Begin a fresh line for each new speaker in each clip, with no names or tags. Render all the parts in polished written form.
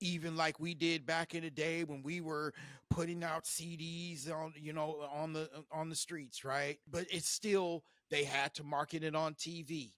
even like we did back in the day when we were putting out CDs on, on the streets, right? But it's still, they had to market it on TV.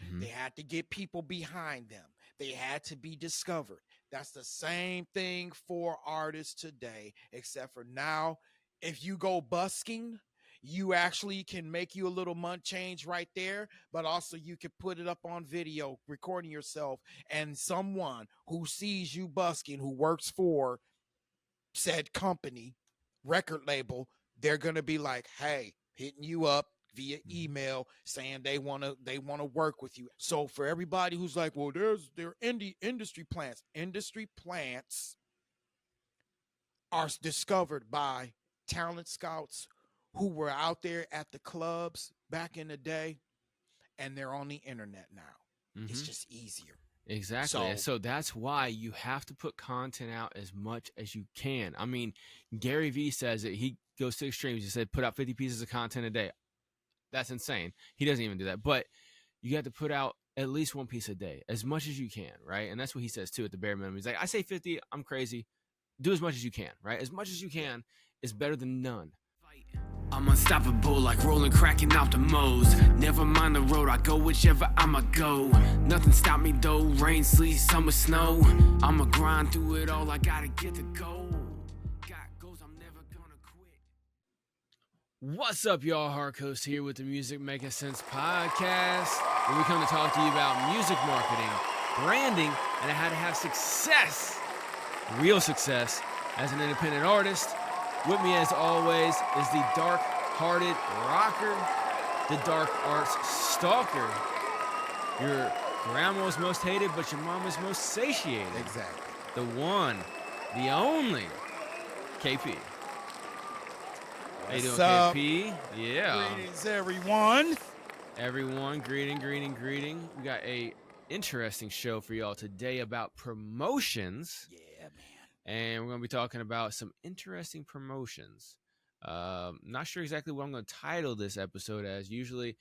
Mhm.
They had to get people behind them. They had to be discovered. That's the same thing for artists today, except for now, if you go busking, you actually can make you a little month change right there, but also you can put it up on video, recording yourself, and someone who sees you busking, who works for said company, record label, they're gonna be like, hey, hitting you up via email saying they want to work with you. So for everybody who's like, well, there industry plants are discovered by talent scouts who were out there at the clubs back in the day, and they're on the internet now. It's just easier.
Exactly. So that's why you have to put content out as much as you can. I mean, Gary Vee says it. He goes to extremes. He said, put out 50 pieces of content a day. That's insane. He doesn't even do that. But you have to put out at least one piece a day, as much as you can, right? And that's what he says, too, at the bare minimum. He's like, I say 50, I'm crazy. Do as much as you can, right? As much as you can is better than none. I'm unstoppable, like rolling, cracking out the mows. Never mind the road, I go whichever I'ma go. Nothing stop me though, rain, sleet, summer, snow. I'ma grind through it all, I gotta get the goal. Got goals, I'm never gonna quit. What's up, y'all? Harcoast here with the Music Making Sense podcast, where we come to talk to you about music marketing, branding, and how to have success, real success, as an independent artist. With me, as always, is the dark-hearted rocker, the dark arts stalker. Your grandma's most hated, but your mama's most satiated.
Exactly.
The one, the only, KP. How you doing,
up?
KP? Yeah.
Greetings, everyone.
Everyone, greeting. We got a interesting show for y'all today about promotions.
Yeah, man.
And we're going to be talking about some interesting promotions. Not sure exactly what I'm going to title this episode as. Usually,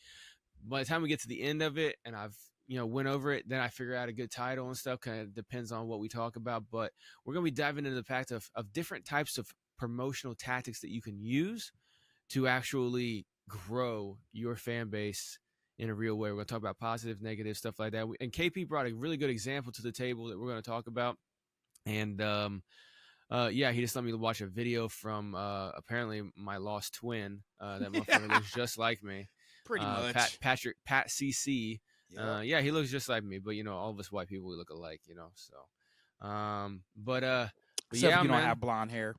by the time we get to the end of it and I've went over it, then I figure out a good title and stuff. Kind of depends on what we talk about. But we're going to be diving into the fact of different types of promotional tactics that you can use to actually grow your fan base in a real way. We're going to talk about positive, negative, stuff like that. And KP brought a really good example to the table that we're going to talk about. And yeah, he just let me watch a video from apparently my lost twin. That motherfucker looks just like me.
Pretty much.
Pat CC.
Yep.
Yeah, he looks just like me. But all of us white people, we look alike. So, but
Except
yeah,
you
man.
don't have blonde hair.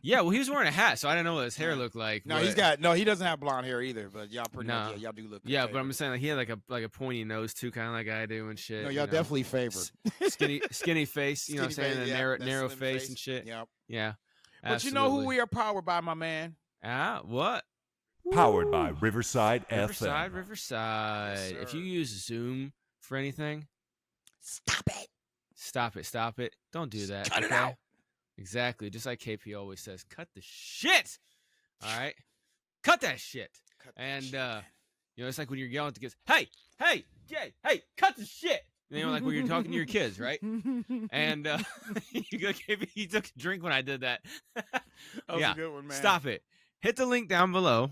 Yeah, well, he was wearing a hat, so I didn't know what his hair looked like.
No, he doesn't have blonde hair either. But y'all pretty much, y'all do look.
Yeah, but I'm saying like he had like a pointy nose too, kind of like I do and shit.
No, y'all definitely favored.
Skinny face, you know what I'm saying, a narrow face and shit.
Yep.
Yeah.
But
absolutely.
you know who we are powered by, my man?
What?
Powered by Riverside
Riverside.
Yes,
If
sir.
you use Zoom for anything,
Stop it.
Stop it. Don't do that.
Cut it out.
Exactly. Just like KP always says, cut the shit. All right? Cut that shit. It's like when you're yelling at the kids, hey, Jay, hey, cut the shit. Like when you're talking to your kids, right? And KP, he took a drink when I did that.
That was a good one, man.
Stop it. Hit the link down below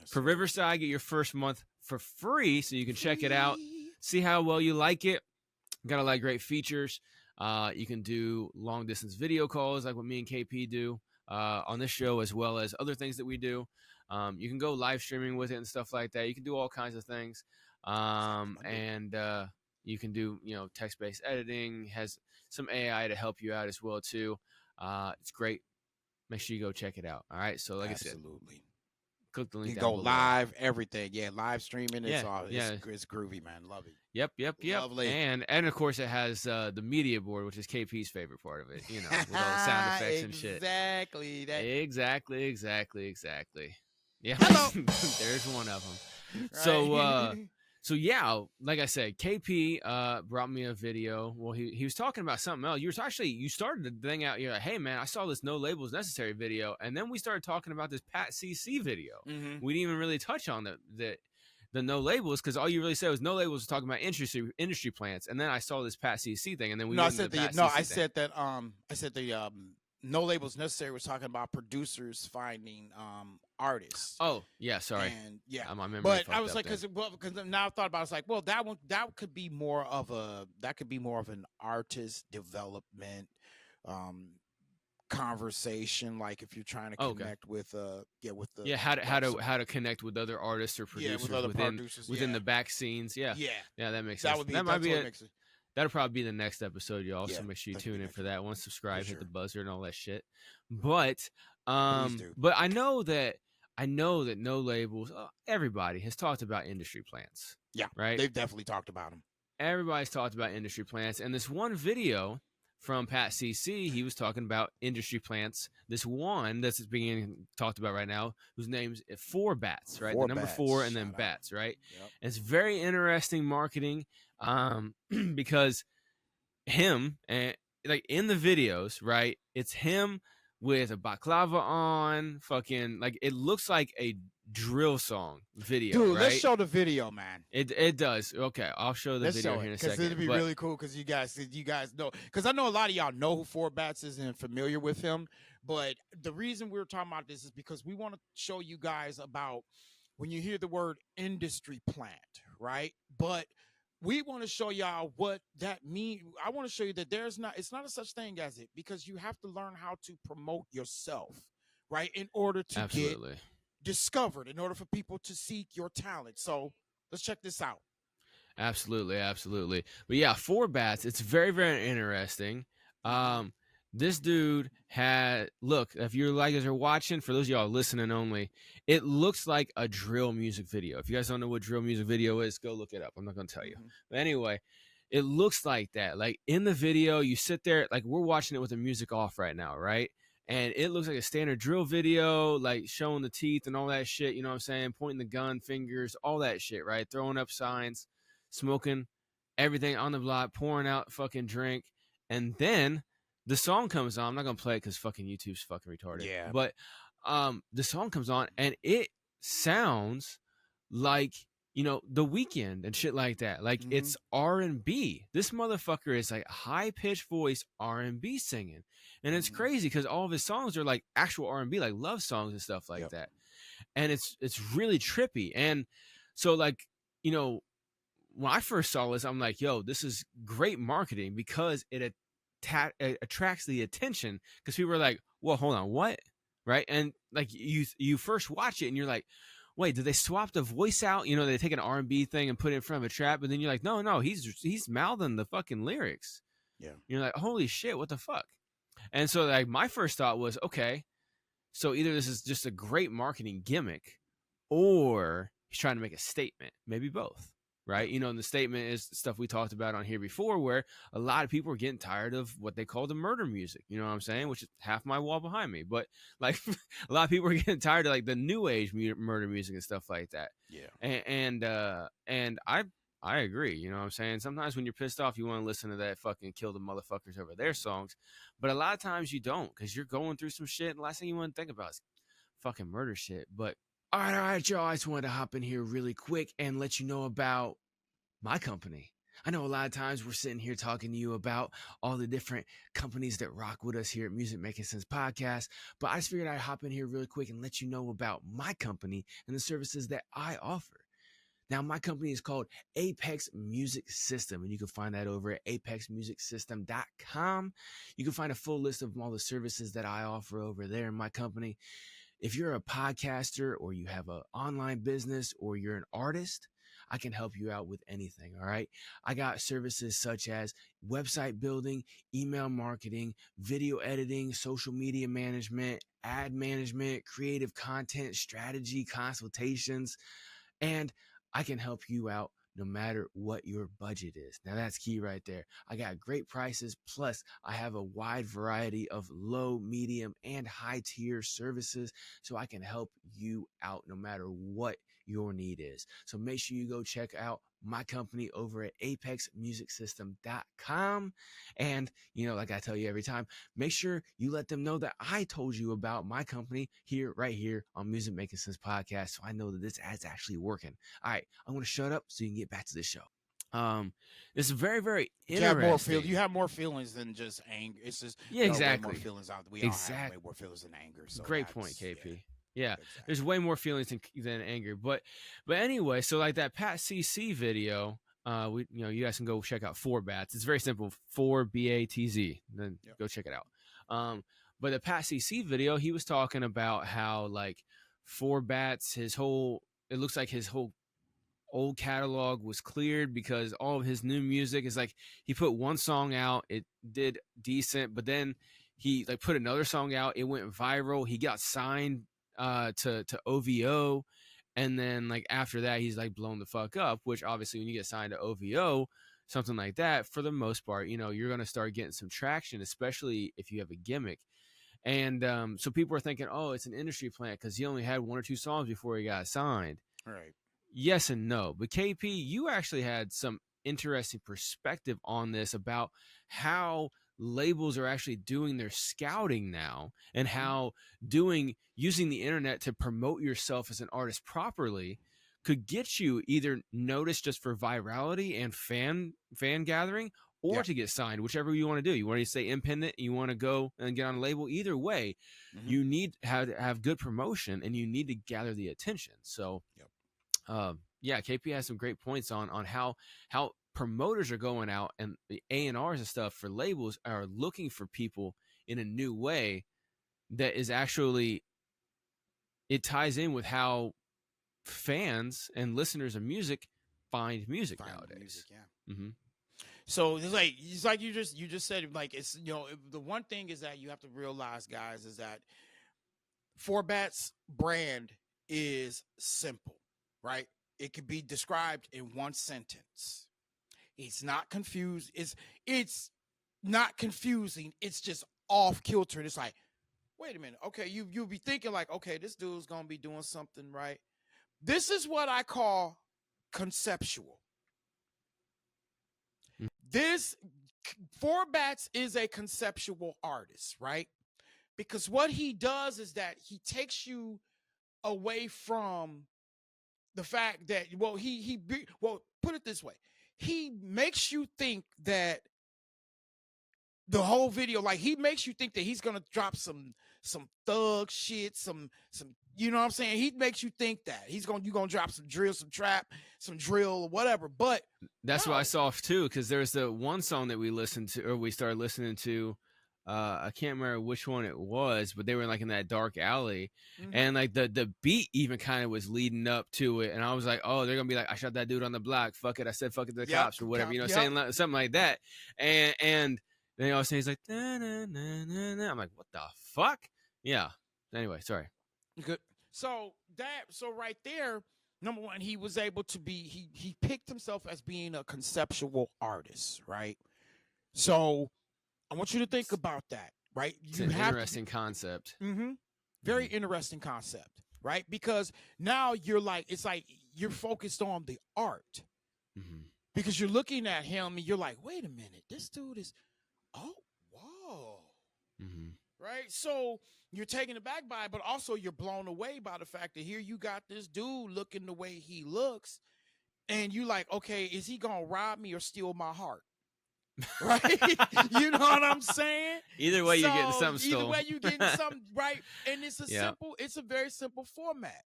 for Riverside. Get your first month for free so you can check it out. See how well you like it. Got a lot of great features. You can do long distance video calls like what me and KP do on this show, as well as other things that we do. You can go live streaming with it and stuff like that. You can do all kinds of things. And you can do, text-based editing. Has some AI to help you out as well too. It's great. Make sure you go check it out. All right. So like I said, click the link.
You
down
go
below.
Live, everything. Yeah, live streaming. It's
Yeah.
It's groovy, man. Love it.
Yep.
Lovely.
And of course it has the media board, which is KP's favorite part of it. With all the sound effects and shit. Exactly. Yeah.
Hello.
There's one of them.
Right.
So yeah, like I said, KP brought me a video. Well, he was talking about something else. You started the thing out. You're like, hey man, I saw this No Labels Necessary video, and then we started talking about this Pat CC video.
Mhm.
We didn't even really touch on the no labels, because all you really said was no labels was talking about industry plants, and then I saw this Pat CC thing, and then we
No, I
went into
said
the Pat
no.
CC
I
thing.
said that. I said the no labels necessary was talking about producers finding artists.
Oh yeah, sorry.
And yeah,
my memory
but I
fucked
was
up
like,
then.
because now I thought about it, it's like, well, that could be more of an artist development conversation, like if you're trying to
Okay.
connect with with the
how
website.
to connect with other artists or
Yeah,
producers
with other
within
producers,
the back scenes. Yeah,
yeah,
that makes
that
sense.
would be
That might
that's
be
what
it.
makes it.
That'll probably be the next episode, y'all.
Yeah,
So make sure you
that could be
tune in
next
for
one.
that one. Subscribe, hit
sure.
the buzzer, and all that shit. But
Please do.
but I know that no labels. Everybody has talked about industry plants.
Yeah,
right.
They've definitely talked about them.
Everybody's talked about industry plants, and this one video from Pat CC, he was talking about industry plants. This one that's being talked about right now, whose name's 4 Bats, right? The number
Bats.
4 and then
Shout out.
Bats, right?
Yep.
And it's very interesting marketing, because him and like in the videos, right? It's him with a baklava on, fucking like it looks like a drill song video.
Dude,
right?
let's show the video, man.
It does. Okay, I'll show the
Let's
video
show
here in a
because
second.
it'd be really cool because you guys know, because I know a lot of y'all know who 4 Bats is and familiar with him. But the reason we're talking about this is because we want to show you guys about when you hear the word industry plant, right? But we want to show y'all what that means. I want to show you that it's not a such thing as it, because you have to learn how to promote yourself, right? In order to
Absolutely.
get discovered, in order for people to seek your talent. So let's check this out.
Absolutely. But yeah, 4 Bats, it's very, very interesting. This dude had, look, if you guys are watching, for those of y'all listening only, it looks like a drill music video. If you guys don't know what drill music video is, go look it up. I'm not going to tell you. But anyway, it looks like that. Like in the video, you sit there, like we're watching it with the music off right now, right? And it looks like a standard drill video, like showing the teeth and all that shit, you know what I'm saying? Pointing the gun, fingers, all that shit, right? Throwing up signs, smoking, everything on the block, pouring out fucking drink. And then the song comes on. I'm not going to play it because fucking YouTube's fucking retarded.
Yeah.
But the song comes on and it sounds like, you know, The Weeknd and shit like that. Like it's R&B. This motherfucker is like high-pitched voice R&B singing. And it's crazy because all of his songs are like actual R&B, like love songs and stuff like that. And it's really trippy. And so like, you know, when I first saw this, I'm like, yo, this is great marketing because it attracts the attention, because people are like, well, hold on, what? Right? And like you first watch it and you're like, wait, did they swap the voice out? You know, they take an R&B thing and put it in front of a trap, but then you're like, no, he's mouthing the fucking lyrics.
Yeah.
You're like, holy shit, what the fuck? And so like my first thought was, okay, so either this is just a great marketing gimmick or he's trying to make a statement, maybe both. Right. You know, and the statement is stuff we talked about on here before, where a lot of people are getting tired of what they call the murder music. You know what I'm saying? Which is half my wall behind me. But like a lot of people are getting tired of like the new age murder music and stuff like that.
Yeah.
And I agree. You know what I'm saying? Sometimes when you're pissed off, you want to listen to that fucking kill the motherfuckers over their songs. But a lot of times you don't, because you're going through some shit. And the last thing you want to think about is fucking murder shit. But all right, y'all. I just wanted to hop in here really quick and let you know about my company. I know a lot of times we're sitting here talking to you about all the different companies that rock with us here at Music Making Sense Podcast, but I just figured I'd hop in here really quick and let you know about my company and the services that I offer. Now, my company is called Apex Music System, and you can find that over at apexmusicsystem.com. You can find a full list of all the services that I offer over there in my company. If you're a podcaster or you have an online business or you're an artist, I can help you out with anything, all right? I got services such as website building, email marketing, video editing, social media management, ad management, creative content, strategy, consultations, and I can help you out no matter what your budget is. Now that's key right there. I got great prices. Plus I have a wide variety of low, medium, and high tier services. So I can help you out no matter what your need is. So make sure you go check out my company over at apexmusicsystem.com. And, like I tell you every time, make sure you let them know that I told you about my company right here on Music Making Sense Podcast. So I know that this ad's actually working. All right, I'm going to shut up so you can get back to the show. It's very, very interesting.
You have more feelings than just anger. It's just
exactly.
Way more feelings out. We all have way more feelings than anger. So
great point, KP. Yeah,
exactly.
There's way more feelings than anger. But anyway, so like that Pat CC video, you guys can go check out 4BATZ. It's very simple, 4BATZ. Then go check it out. But the Pat CC video, he was talking about how like 4BATZ, it looks like his whole old catalog was cleared because all of his new music is like he put one song out, it did decent, but then he like put another song out, it went viral, he got signed to OVO, and then like after that he's like blown the fuck up, which obviously when you get signed to OVO, something like that, for the most part, you're going to start getting some traction, especially if you have a gimmick. And so people are thinking, oh, it's an industry plant because he only had one or two songs before he got signed.
Right.
Yes and no. But KP, you actually had some interesting perspective on this about how labels are actually doing their scouting now, and how using the internet to promote yourself as an artist properly could get you either noticed just for virality and fan gathering, or to get signed, whichever you want to do. You want to stay independent, you want to go and get on a label, either way, you need to have good promotion, and you need to gather the attention. So KP has some great points on how promoters are going out, and the A&Rs and stuff for labels are looking for people in a new way that is actually, it ties in with how fans and listeners of music find music nowadays.
So it's like you just said, like, it's, the one thing is that you have to realize, guys, is that 4BATZ brand is simple, right? It could be described in one sentence. It's not confused. It's not confusing. It's just off kilter. It's like, wait a minute. Okay, you'll be thinking like, okay, this dude's gonna be doing something right. This is what I call conceptual. This 4BATZ is a conceptual artist, right? Because what he does is that he takes you away from the fact that, put it this way, he makes you think that the whole video, like, he makes you think that he's gonna drop some thug shit, some you know what I'm saying? He makes you think that you're gonna drop some drill, some trap, some drill, or whatever. But
that's what I saw too, because there's the one song that we listened to, or we started listening to. I can't remember which one it was, but they were like in that dark alley, and like the beat even kind of was leading up to it, and I was like, oh, they're gonna be like, I shot that dude on the block, fuck it, I said fuck it to the cops, or whatever, saying something like that, and then I was saying, he's like, nah, nah, nah, nah, nah. I'm like, what the fuck? Yeah. Anyway, sorry.
Good. So right there, number one, he was able to be, he picked himself as being a conceptual artist, right? So I want you to think about that, right?
It's an interesting concept.
Very interesting concept, right? Because now you're like, it's like you're focused on the art. Because you're looking at him and you're like, wait a minute, this dude is, oh, whoa. Right? So you're taken aback by it, but also you're blown away by the fact that here you got this dude looking the way he looks, and you like, okay, is he gonna rob me or steal my heart? Right? You know what I'm saying?
Either way, you're getting something stolen.
Either way, you're getting something, right? And it's a very simple format.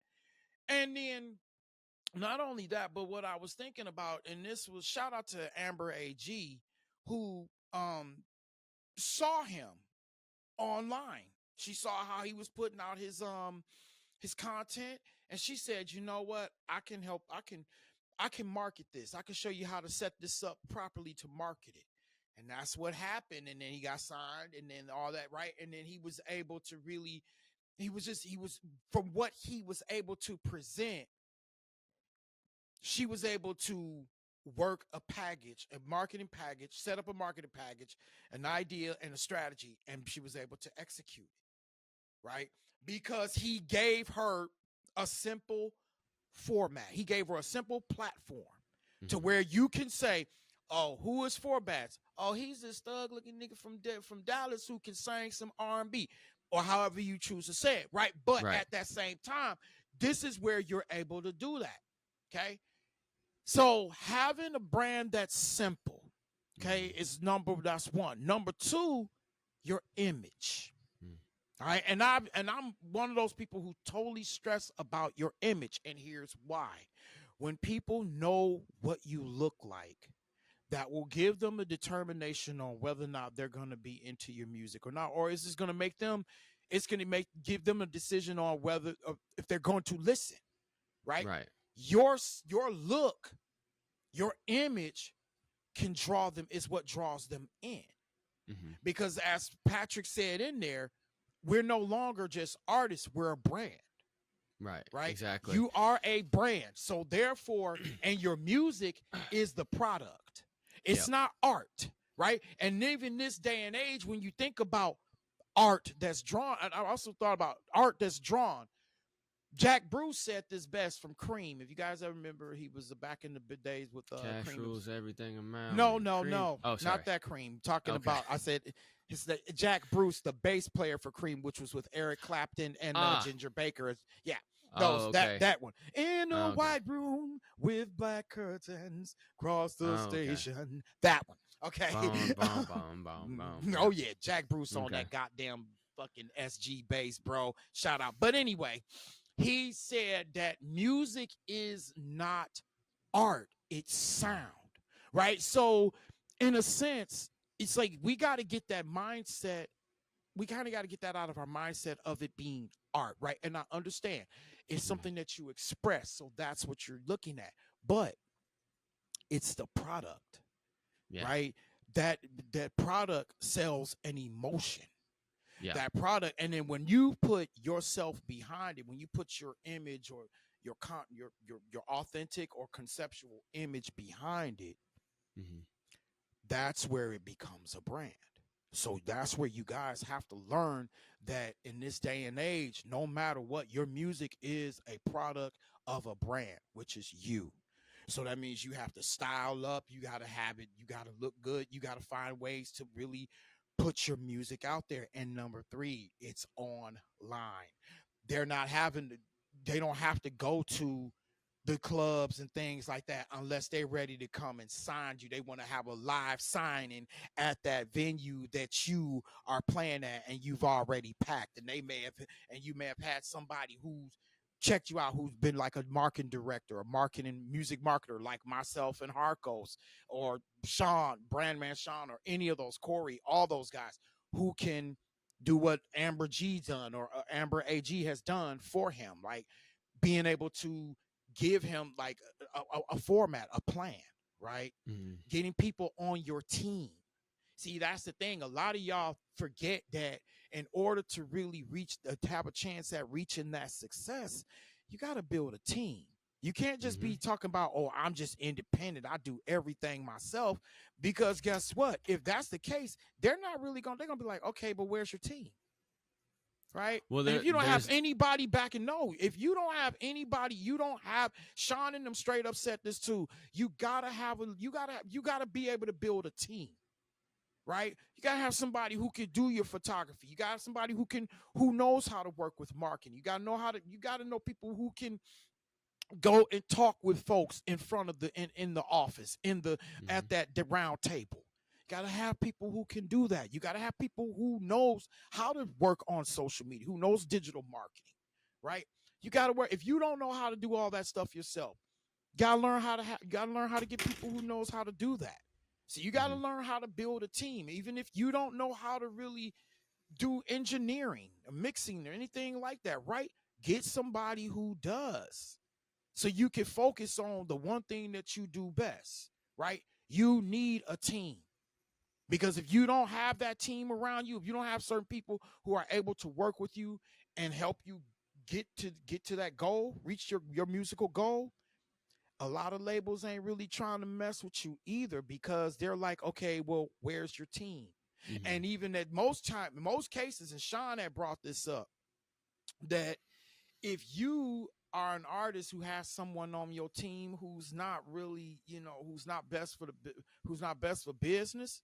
And then not only that, but what I was thinking about, and this was, shout out to Amber AG, who saw him online. She saw how he was putting out his content, and she said, you know what, I can help, I can market this, I can show you how to set this up properly to market it. And that's what happened. And then he got signed, and then all that, right? And then he was able to really, from what he was able to present, she was able to work a package, a marketing package, set up a marketing package, an idea and a strategy, and she was able to execute it, right? Because he gave her a simple format. He gave her a simple platform to
Mhm.
where you can say, "Oh, who is Forbats? Oh, he's this thug-looking nigga from Dallas who can sing some R&B," or however you choose to say it, right? But
Right.
at that same time, this is where you're able to do that. Okay, so having a brand that's simple, okay, is that's one. Number two, your image.
Mm.
All right. And I'm one of those people who totally stress about your image. And here's why. When people know what you look like, that will give them a determination on whether or not they're going to be into your music or not. Or is this going to make them, it's going to give them a decision on whether, if they're going to listen, right?
Right.
Your look, your image can draw them, is what draws them in.
Mhm.
Because as Patrick said in there, we're no longer just artists, we're a brand,
Right.
right?
Exactly.
You are a brand. So therefore, and your music is the product. It's
Yep.
not art, right? And even this day and age, when you think about art that's drawn, and I also thought about art that's drawn. Jack Bruce said this best from Cream. If you guys ever remember, he was back in the days with
Cash
Cream.
rules everything around.
No,
me.
no,
Cream.
no,
Oh, sorry.
not that Cream. Talking
Okay.
about, I said, it's the Jack Bruce, the bass player for Cream, which was with Eric Clapton and Ginger Baker. Yeah, those
Oh, okay.
that one. In a
Okay.
white room with black curtains, across the
Oh, okay.
station. That one. Okay.
Bum, bum, bum, bum, bum.
Oh yeah, Jack Bruce on
Okay.
that goddamn fucking SG bass, bro. Shout out. But anyway, he said that music is not art, it's sound, right? So in a sense, it's like we got to get that mindset. We kind of got to get that out of our mindset of it being art, right? And I understand it's something that you express, so that's what you're looking at. But it's the product,
Yeah.
right? That product sells an emotion.
Yeah.
That product, and then when you put yourself behind it, when you put your image or your authentic or conceptual image behind it,
Mhm.
that's where it becomes a brand. So that's where you guys have to learn that in this day and age, no matter what, your music is a product of a brand, which is you. So that means you have to style up, you got to have it, you got to look good, you got to find ways to really put your music out there. And number three, it's online. They're not having to, they don't have to go to the clubs and things like that unless they're ready to come and sign you. They want to have a live signing at that venue that you are playing at and you've already packed. And you may have had somebody who's checked you out, who's been like a marketing director, a marketing music marketer like myself and Harkos or Sean, Brandman Sean, or any of those, Corey, all those guys who can do what Amber G done or Amber AG has done for him, like being able to give him like a format, a plan, right?
Mhm.
Getting people on your team. See, that's the thing. A lot of y'all forget that in order to really to have a chance at reaching that success, you got to build a team. You can't just be talking about, oh, I'm just independent, I do everything myself. Because guess what? If that's the case, they're going to be like, okay, but where's your team? Right?
Well,
And if you don't have
there's
anybody backing, no, if you don't have anybody, you don't have Sean and them straight up said this too. You gotta be able to build a team, right? You gotta have somebody who can do your photography. You gotta have somebody who knows how to work with marketing. You gotta know people who can go and talk with folks in front of in the office, at the round table. You got to have people who can do that. You got to have people who knows how to work on social media, who knows digital marketing, right? You got to work. If you don't know how to do all that stuff yourself, you got to learn how to get people who knows how to do that. So you got to learn how to build a team, even if you don't know how to really do engineering, mixing, or anything like that, right? Get somebody who does, so you can focus on the one thing that you do best, right? You need a team. Because if you don't have that team around you, if you don't have certain people who are able to work with you and help you get to that goal, reach your musical goal, a lot of labels ain't really trying to mess with you either, because they're like, okay, well, where's your team? And even at most cases, and Sean had brought this up, that if you are an artist who has someone on your team who's not really, who's not best for who's not best for business,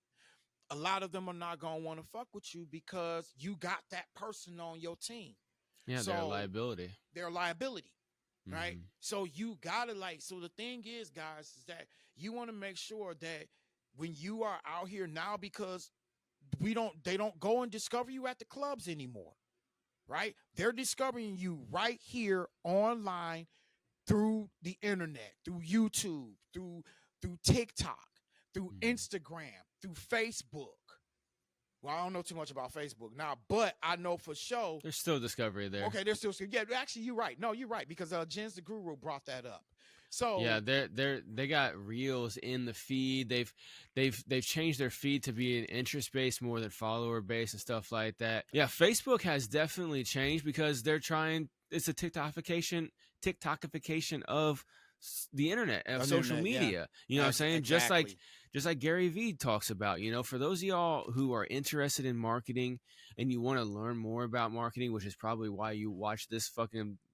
a lot of them are not going to want to fuck with you because you got that person on your team.
Yeah,
So
they're a liability.
They're a liability, right?
Mhm.
So you got to so the thing is, guys, is that you want to make sure that when you are out here now, because they don't go and discover you at the clubs anymore, right? They're discovering you right here online through the internet, through YouTube, through TikTok, through Instagram, through Facebook. Well, I don't know too much about Facebook now, but I know for sure
There's still discovery there.
Okay, there's still, yeah. Actually, you're right. No, you're right, because Jens the Guru brought that up. So
Yeah, they got reels in the feed. They've changed their feed to be an interest based more than follower based and stuff like that. Yeah, Facebook has definitely changed because they're trying. It's a TikTokification of the internet, of social media. Yeah. You know what I'm saying?
Exactly.
Just like Gary Vee talks about. For those of y'all who are interested in marketing and you want to learn more about marketing, which is probably why you watch this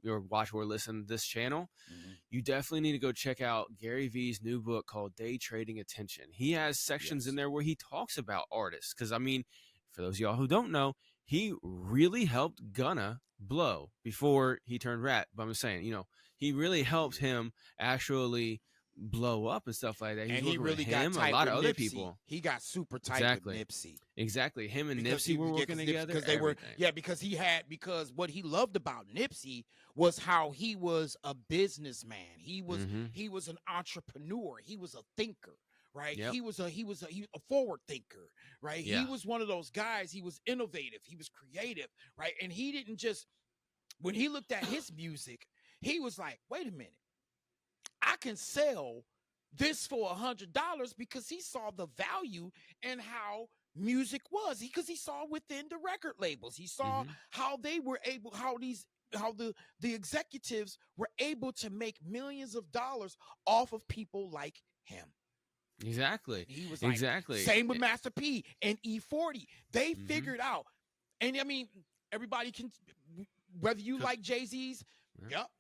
watch or listen to this channel, you definitely need to go check out Gary Vee's new book called Day Trading Attention. He has sections in there where he talks about artists. Because, I mean, for those of y'all who don't know, he really helped Gunna blow before he turned rap. But I'm saying, he really helped him actually blow up and stuff like that.
And he really got tight
a lot
with
of other
Nipsey.
people.
He got super tight with Nipsey.
Exactly. Him and Nipsey were working together
because they were. Yeah, because what he loved about Nipsey was how he was a businessman. He was an entrepreneur. He was a thinker. Right. Yep. He was a forward thinker. Right. Yeah. He was one of those guys. He was innovative. He was creative. Right. And he didn't just, when he looked at his music, he was like, wait a minute, I can sell this for $100 because he saw the value in how music was, because he saw within the record labels. He saw how they were able, how the executives were able to make millions of dollars off of people like him.
Exactly.
He was like, same with Master P and E40. They figured out, and I mean, everybody can, whether you like Jay-Z's,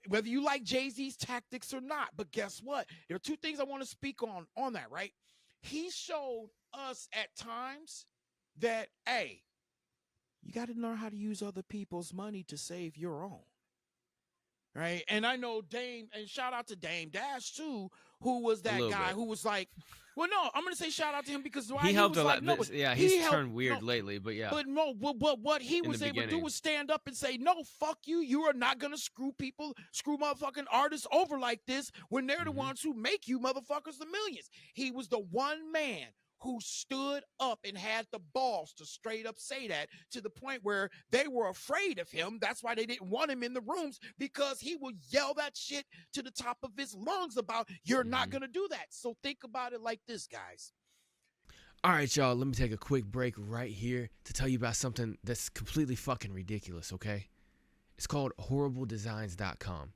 whether you like Jay-Z's tactics or not, but guess what? There are two things I want to speak on that, right? He showed us at times that, hey, you got to learn how to use other people's money to save your own. Right. And I know Dame, and shout out to Dame Dash too, who was that guy who was like, well, no, I'm going to say shout out to him because
he helped a lot. He's turned weird lately, but yeah.
But no, what he was able to do was stand up and say, no, fuck you. You are not going to screw motherfucking artists over like this when they're the ones who make you motherfuckers the millions. He was the one man who stood up and had the balls to straight up say that, to the point where they were afraid of him. That's why they didn't want him in the rooms, because he would yell that shit to the top of his lungs about, you're not going to do that. So think about it like this, guys.
All right, y'all, let me take a quick break right here to tell you about something that's completely fucking ridiculous, okay? It's called horribledesigns.com.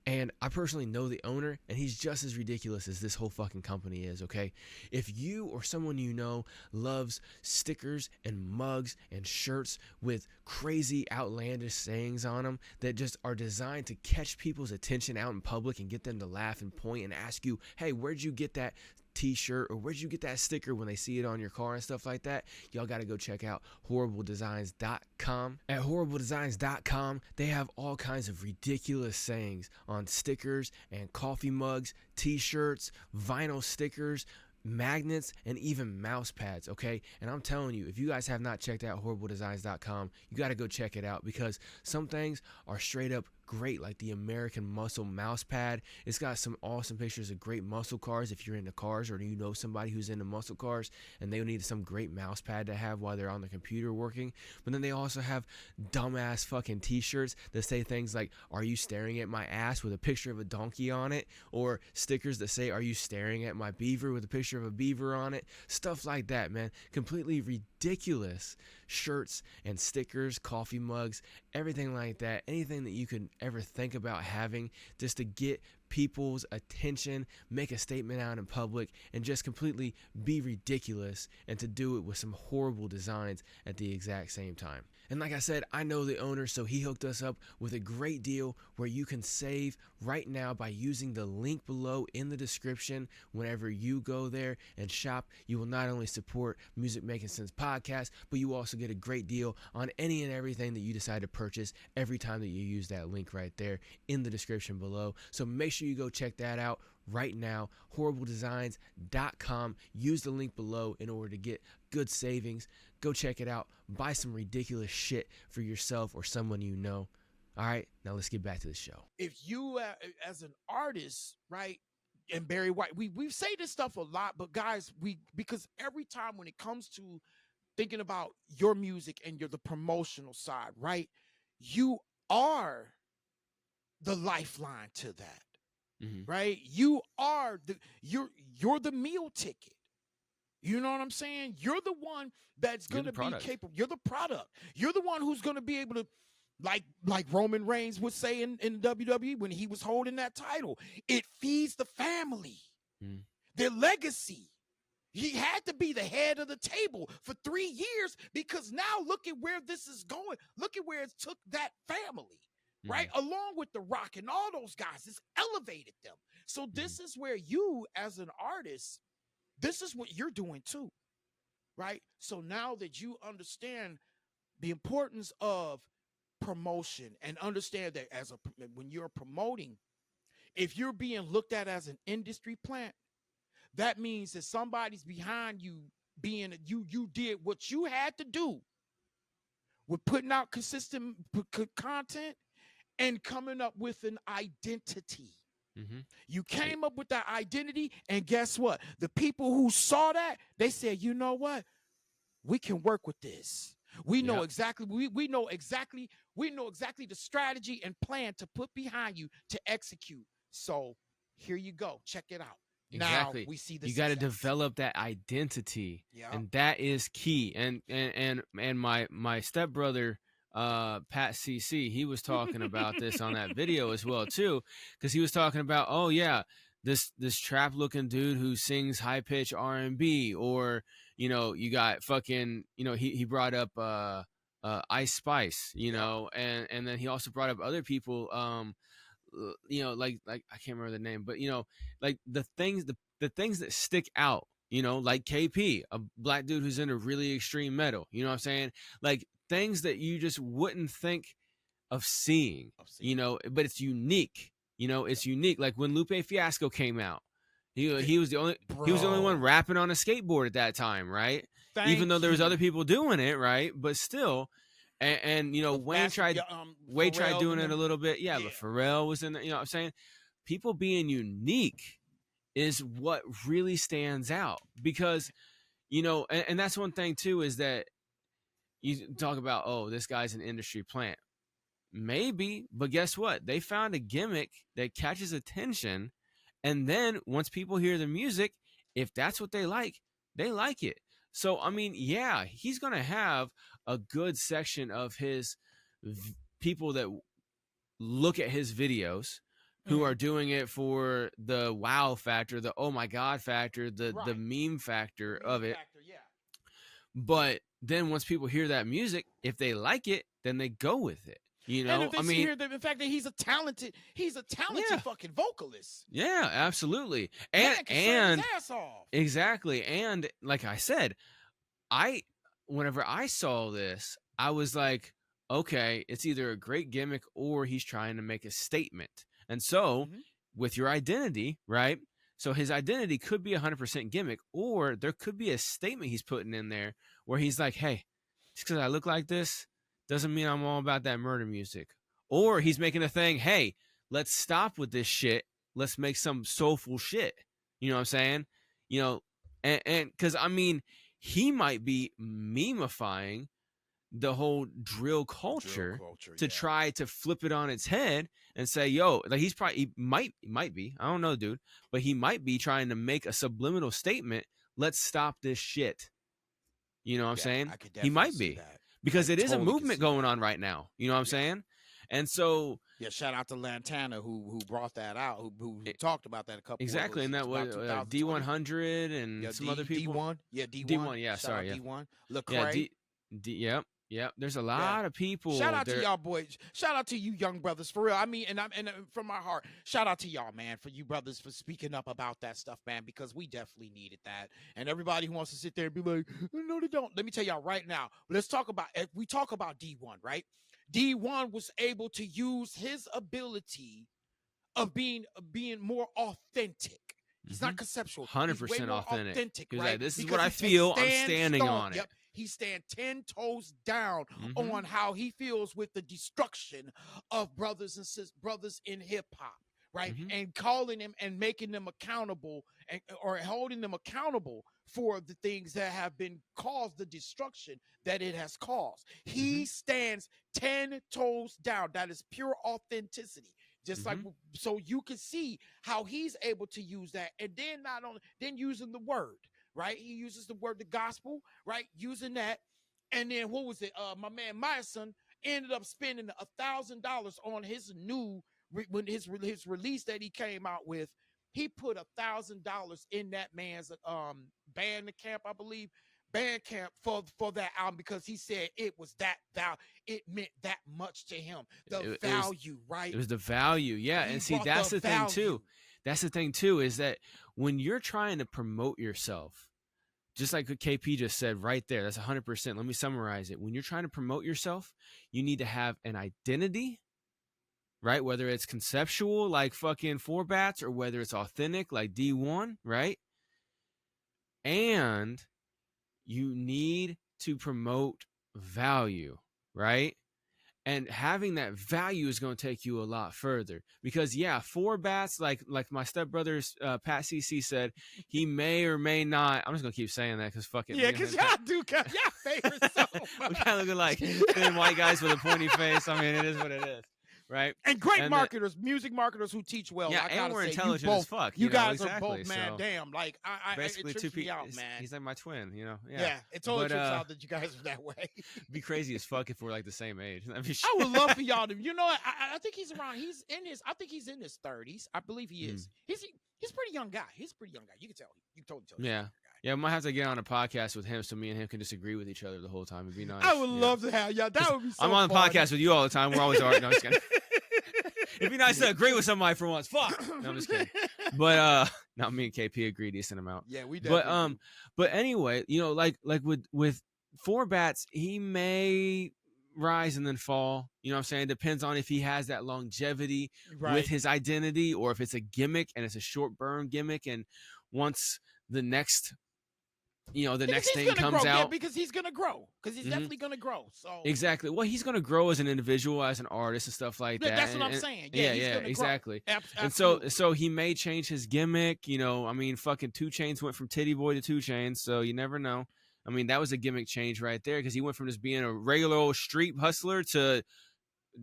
And I personally know the owner, and he's just as ridiculous as this whole fucking company is, okay? If you or someone you know loves stickers and mugs and shirts with crazy, outlandish sayings on them that just are designed to catch people's attention out in public and get them to laugh and point and ask you, hey, where'd you get that t-shirt, or where'd you get that sticker, when they see it on your car and stuff like that, y'all got to go check out horribledesigns.com. At horribledesigns.com, they have all kinds of ridiculous sayings on stickers and coffee mugs, t-shirts, vinyl stickers, magnets, and even mouse pads, okay? And I'm telling you, if you guys have not checked out horribledesigns.com, you got to go check it out, because some things are straight up great, like the American Muscle mouse pad. It's got some awesome pictures of great muscle cars if you're into cars, or you know somebody who's into muscle cars and they need some great mouse pad to have while they're on the computer working. But then they also have dumbass fucking t-shirts that say things like, are you staring at my ass, with a picture of a donkey on it, or stickers that say, are you staring at my beaver, with a picture of a beaver on it. Stuff like that, man. Completely ridiculous shirts and stickers, coffee mugs, everything like that. Anything that you could ever think about having just to get people's attention, make a statement out in public, and just completely be ridiculous, and to do it with some horrible designs at the exact same time. And like I said, I know the owner, so he hooked us up with a great deal where you can save right now by using the link below in the description. Whenever you go there and shop, you will not only support Music Making Sense podcast, but you also get a great deal on any and everything that you decide to purchase every time that you use that link right there in the description below. So make sure you go check that out right now, horribledesigns.com. Use the link below in order to get good savings. Go check it out. Buy some ridiculous shit for yourself or someone you know. All right, now let's get back to the show.
If you, as an artist, right, and Barry White, we say this stuff a lot, but guys, because every time when it comes to thinking about your music and the promotional side, right, you are the lifeline to that. Mm-hmm. Right? You are you're the meal ticket. You know what I'm saying? You're the one that's going to be capable. You're the product. You're the one who's going to be able to, like Roman Reigns would say in WWE when he was holding that title, it feeds the family, their legacy. He had to be the head of the table for 3 years, because now look at where this is going. Look at where it took that family. Right? Along with The Rock and all those guys, it's elevated them. So this is where you, as an artist, this is what you're doing too. Right? So now that you understand the importance of promotion and understand that when you're promoting, if you're being looked at as an industry plant, that means that somebody's behind you you did what you had to do with putting out consistent content and coming up with an identity. You came up with that identity, and guess what? The people who saw that, they said, you know what? We can work with this. We know exactly, we know exactly the strategy and plan to put behind you to execute. So here you go. Check it out.
Exactly.
Now we see the
you got to develop that identity, and that is key. And my stepbrother, Pat CC, he was talking about this on that video as well too, because he was talking about, oh yeah, this trap looking dude who sings high pitch R&B, or you got fucking he brought up Ice Spice, know, and then he also brought up other people, like I can't remember the name, but like the things that stick out, like KP, a black dude who's into really extreme metal, you know what I'm saying? Like things that you just wouldn't think of seeing, but it's unique. It's unique. Like when Lupe Fiasco came out, he was the only one rapping on a skateboard at that time, right? Even though there was other people doing it, right? But still, and Wayne tried doing it a little bit. Yeah, but Pharrell was in there. You know what I'm saying? People being unique is what really stands out, because and that's one thing too, is that you talk about, oh, this guy's an industry plant. Maybe, but guess what? They found a gimmick that catches attention, and then once people hear the music, if that's what they like it. So, I mean, yeah, he's going to have a good section of his people that look at his videos who are doing it for the wow factor, the oh my God factor, the meme factor of it. But then once people hear that music, if they like it, then they go with it.
And if they hear the fact that he's a talented fucking vocalist.
Yeah, absolutely.
And his ass off.
Exactly. And like I said, whenever I saw this, I was like, okay, it's either a great gimmick or he's trying to make a statement. And so with your identity, right? So his identity could be 100% gimmick, or there could be a statement he's putting in there where he's like, hey, just because I look like this doesn't mean I'm all about that murder music. Or he's making a thing, hey, let's stop with this shit. Let's make some soulful shit. You know what I'm saying? And because, I mean, he might be memifying the whole drill culture to try to flip it on its head and say, yo, like he might be, I don't know, dude, but he might be trying to make a subliminal statement. Let's stop this shit. You know what I'm saying? He might be, because it is a movement going on right now. You know what I'm saying? And so
Yeah, shout out to Lantana who brought that out, who
it,
talked about that a couple
exactly, and that
about
was
2020.
D100 and
Yeah,
some other
D
people.
one. Yeah, D1.
D1, yeah,
Shout out
sorry, yeah,
D1.
yeah,
Lecrae.
yep, yep. There's a
Yeah.
lot of people.
Shout out to y'all boys. Shout out to you young brothers for real. I mean, and from my heart, shout out to y'all, man, for you brothers for speaking up about that stuff, man, because we definitely needed that. And everybody who wants to sit there and be like, no, they don't. Let me tell y'all right now. Let's talk about. If we talk about D1, right? D1 was able to use his ability of being more authentic. He's not conceptual.
100%
authentic,
He was
right?
like, this is
Because
what I feel. I'm standing on it.
Yep. He stand 10 toes down on how he feels with the destruction of brothers and sisters, brothers in hip hop, right? And calling them and making them accountable or holding them accountable for the things that have been caused the destruction that it has caused. He stands 10 toes down. That is pure authenticity. Just like, so you can see how he's able to use that. And then not only, then using the word, right? He uses the word, the gospel, right? Using that. And then what was it? My man, my son ended up spending $1,000 on his new, when his release that he came out with. He put $1,000 in that man's band camp, I believe, Bandcamp for that album, because he said it was that value. It meant that much to him. The value, right?
It was the value, yeah.
He
and see, that's the thing too. That's the thing too, is that when you're trying to promote yourself, just like what KP just said right there, that's 100%. Let me summarize it. When you're trying to promote yourself, you need to have an identity, right? Whether it's conceptual, like fucking Four Bats, or whether it's authentic, like D1, right? And you need to promote value, right? And having that value is going to take you a lot further, because yeah, Four Bats, like my stepbrother's Pat CC said, he may or may not. I'm just gonna keep saying that because fuck it.
Yeah, because y'all do y'all favorite so much.
We kind of look like thin white guys with a pointy face. I mean, it is what it is, right?
And great marketers, music marketers who teach well.
Yeah,
I
and we're
say,
intelligent as fuck.
You guys
exactly.
are both, man.
So
damn, like
basically
it trips me out, man.
He's like my twin, you know.
Yeah, it totally trips out that you guys are that way.
It'd be crazy as fuck if we're like the same age.
I would love for y'all to. You know, I think he's around. I think he's in his 30s. I believe he is. He's a pretty young guy. He's a pretty young guy. You can tell. You totally tell.
Yeah. Yeah, we might have to get on a podcast with him so me and him can disagree with each other the whole time. It'd be nice.
I would love to have y'all. That would be so
I'm on the
fun.
podcast with you all the time. We're always arguing. No, I'm just kidding. It'd be nice to agree with somebody for once. Fuck. No, I'm just kidding. But not me and KP agree a decent amount.
Yeah, we definitely
but anyway, you know, like with Four Bats, he may rise and then fall. You know what I'm saying? Depends on if he has that longevity with his identity, or if it's a gimmick and it's a short burn gimmick, and once the next next thing comes out.
Yeah, because he's gonna grow. Because he's definitely gonna grow. So
exactly. Well, he's gonna grow as an individual, as an artist, and stuff like that.
That's what I'm saying. Yeah,
exactly. And
Absolutely.
so he may change his gimmick. You know, I mean, fucking 2 Chainz went from Titty Boy to 2 Chainz, so you never know. I mean, that was a gimmick change right there, because he went from just being a regular old street hustler to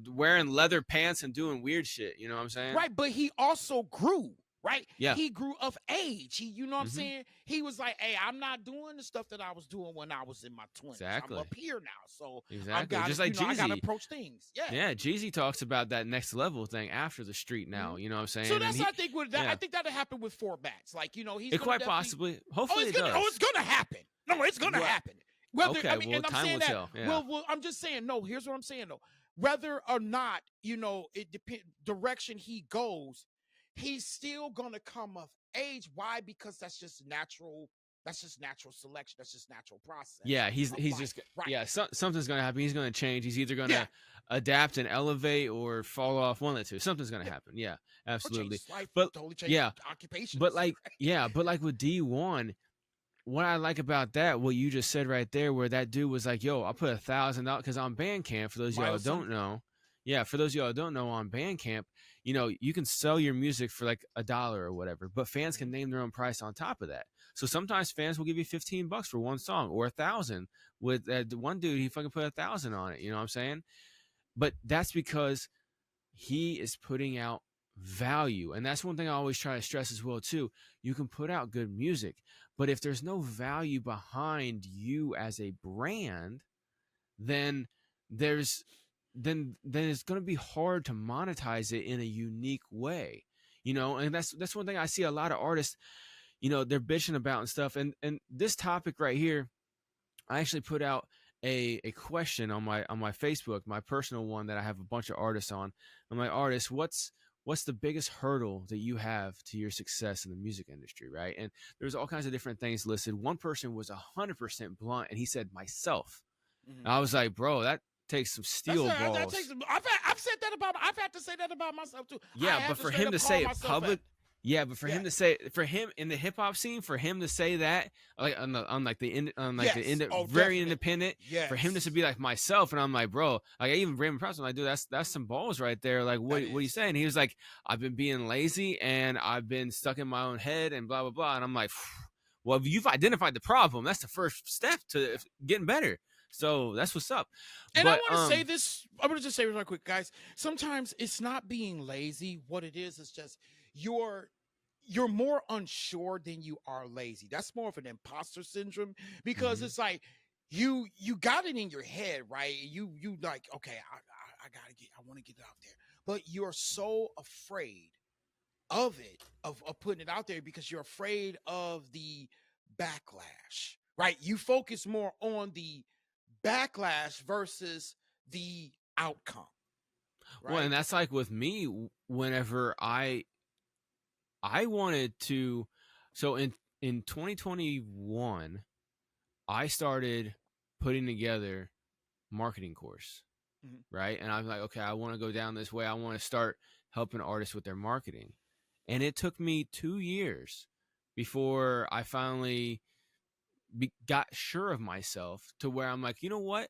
wearing leather pants and doing weird shit. You know what I'm saying?
Right, but he also grew. Right?
Yeah.
He grew of age. You know what I'm saying? He was like, hey, I'm not doing the stuff that I was doing when I was in my 20s.
Exactly.
I'm up here now. So
exactly.
just like
Jeezy.
I gotta approach things. Yeah.
Yeah, Jeezy talks about that next level thing after the street now. You know what I'm saying?
So that's what I think with that. I think that'll happen with Four Bats. Like, you know, he's
quite possibly. Hopefully
it's gonna happen. No, it's gonna happen. Whether
okay,
I mean,
well,
and I'm
time
saying
will
that.
tell. Yeah.
Well, I'm just saying, no, here's what I'm saying though. Whether or not, you know, it depends direction he goes, he's still gonna come of age. Why? Because that's just natural. That's just natural selection. That's just natural process.
Yeah, he's just something's gonna happen. He's gonna change. He's either gonna adapt and elevate, or fall off. One of the two. Something's gonna happen. Yeah, absolutely.
But totally change occupation.
But like with D1, what I like about that, what you just said right there, where that dude was like, "Yo, I'll put $1,000," because on Bandcamp, for those of y'all who don't know. Yeah, for those of y'all who don't know, on Bandcamp, you know, you can sell your music for like $1 or whatever, but fans can name their own price on top of that. So sometimes fans will give you $15 for one song, or $1,000. With one dude, he fucking put $1,000 on it. You know what I'm saying? But that's because he is putting out value, and that's one thing I always try to stress as well too. You can put out good music, but if there's no value behind you as a brand, then there's then it's going to be hard to monetize it in a unique way, you know. And that's one thing I see a lot of artists, you know, they're bitching about and stuff. And this topic right here, I actually put out a question on my Facebook, my personal one that I have a bunch of artists on. I'm like, artists, what's the biggest hurdle that you have to your success in the music industry, right? And there's all kinds of different things listed. One person was 100% blunt, and he said myself. And I was like, bro, that takes some steel balls.
I've said that about. I've had to say that about myself too.
Yeah, but for him to say it public. Yeah, but for him to say, for him in the hip hop scene, for him to say that, like very independent, for him to be like myself, and I'm like, bro, like I even Raymond Props, I'm like, dude, that's some balls right there. Like, what are you saying? He was like, I've been being lazy and I've been stuck in my own head and blah blah blah. And I'm like, well, if you've identified the problem, that's the first step to getting better. So that's what's up.
And but, I want to say this. I'm going to just say real quick, guys. Sometimes it's not being lazy. What it is just you're more unsure than you are lazy. That's more of an imposter syndrome because it's like you got it in your head, right? You like, okay, I want to get it out there, but you're so afraid of it, of putting it out there because you're afraid of the backlash, right? You focus more on the backlash versus the outcome.
Right? Well, and that's like with me whenever I wanted to, so in 2021, I started putting together marketing course, right? And I was like, okay, I want to go down this way. I want to start helping artists with their marketing. And it took me 2 years before I finally got sure of myself to where I'm like, you know what?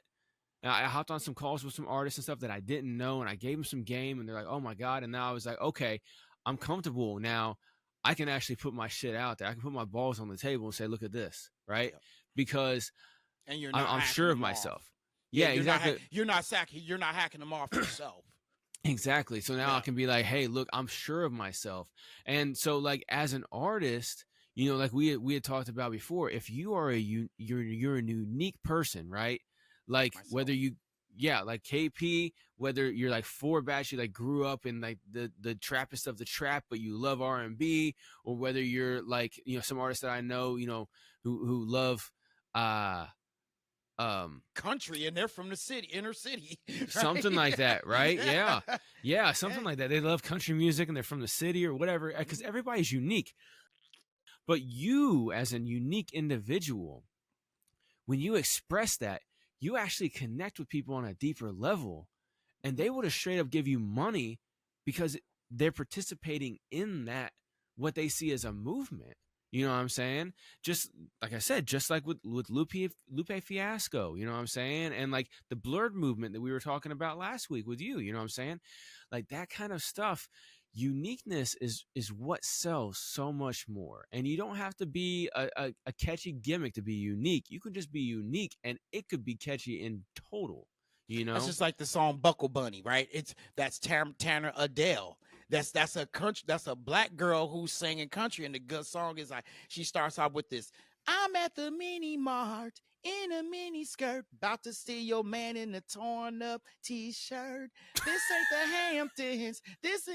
And I hopped on some calls with some artists and stuff that I didn't know, and I gave them some game, and they're like, oh my God. And now I was like, okay, I'm comfortable now. I can actually put my shit out there. I can put my balls on the table and say, look at this, right? Yep. Because
and you're not
I'm sure of myself. Yeah, exactly.
You're not hacking them off yourself.
Exactly. So now I can be like, hey, look, I'm sure of myself. And so like as an artist, you know, like we had talked about before, if you are you're a unique person, right? Like whether like KP, whether you're like four batch, you like grew up in like the trappist of the trap, but you love R&B, or whether you're like, you know, some artists that I know, you know, who love
country and they're from the city, inner city, right?
Something like that, right? Yeah, something like that. They love country music and they're from the city or whatever, because everybody's unique. But you as a unique individual, when you express that, you actually connect with people on a deeper level, and they would have straight up give you money because they're participating in that, what they see as a movement. You know what I'm saying? Just like I said, just like with Lupe Fiasco, you know what I'm saying? And like the Blurred movement that we were talking about last week with you know what I'm saying? Like that kind of stuff. Uniqueness is what sells so much more. And you don't have to be a catchy gimmick to be unique. You could just be unique and it could be catchy in total, you know?
That's just like the song Buckle Bunny, right? That's Tanner Adele. That's a black girl who's singing country, and the good song is like, she starts out with this, I'm at the mini mart in a mini skirt, about to see your man in a torn up t-shirt. This ain't the Hamptons. This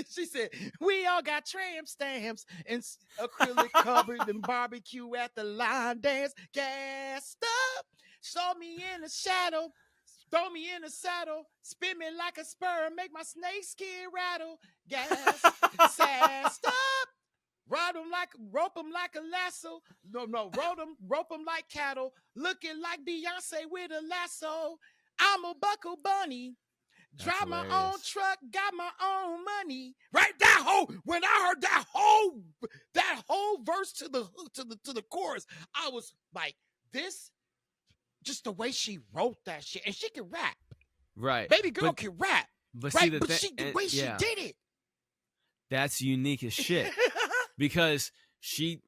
she said, we all got tramp stamps and acrylic covered and barbecue at the line dance. Gassed up, show me in the shadow. Throw me in a saddle, spin me like a spur, make my snake skin rattle. Gas, sassed up, rope 'em like a lasso. Rope 'em like cattle, looking like Beyonce with a lasso. I'm a Buckle Bunny, drive my own truck, got my own money. Right, when I heard that whole verse to the chorus, I was like, this. Just the way she wrote that shit, and she can rap,
right?
Baby girl can rap,
but
right?
See
the way she did it,
that's unique as shit. Because she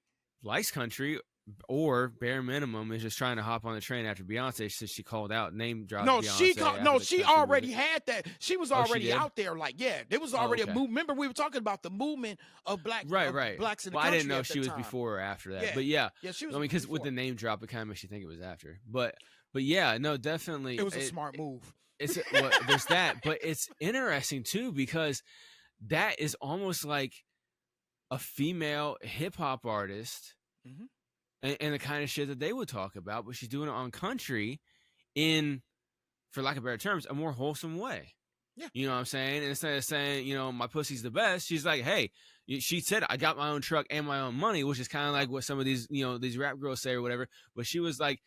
likes country, or bare minimum is just trying to hop on the train after Beyonce since she called out name dropped.
She already had that. She was already out there. Like, it was already a movement. Remember, we were talking about the movement of blacks in the country.
I didn't know if she was before or after that. But yeah,
she was.
I mean, because with the name drop, it kind of makes you think it was after. But yeah, no, definitely,
it was a smart move.
well, there's that, but it's interesting too because that is almost like a female hip hop artist
Mhm.
and the kind of shit that they would talk about, but she's doing it on country in, for lack of better terms, a more wholesome way.
Yeah.
You know what I'm saying? And instead of saying, you know, my pussy's the best, she's like, hey, she said, I got my own truck and my own money, which is kind of like what some of these, you know, these rap girls say or whatever. But she was like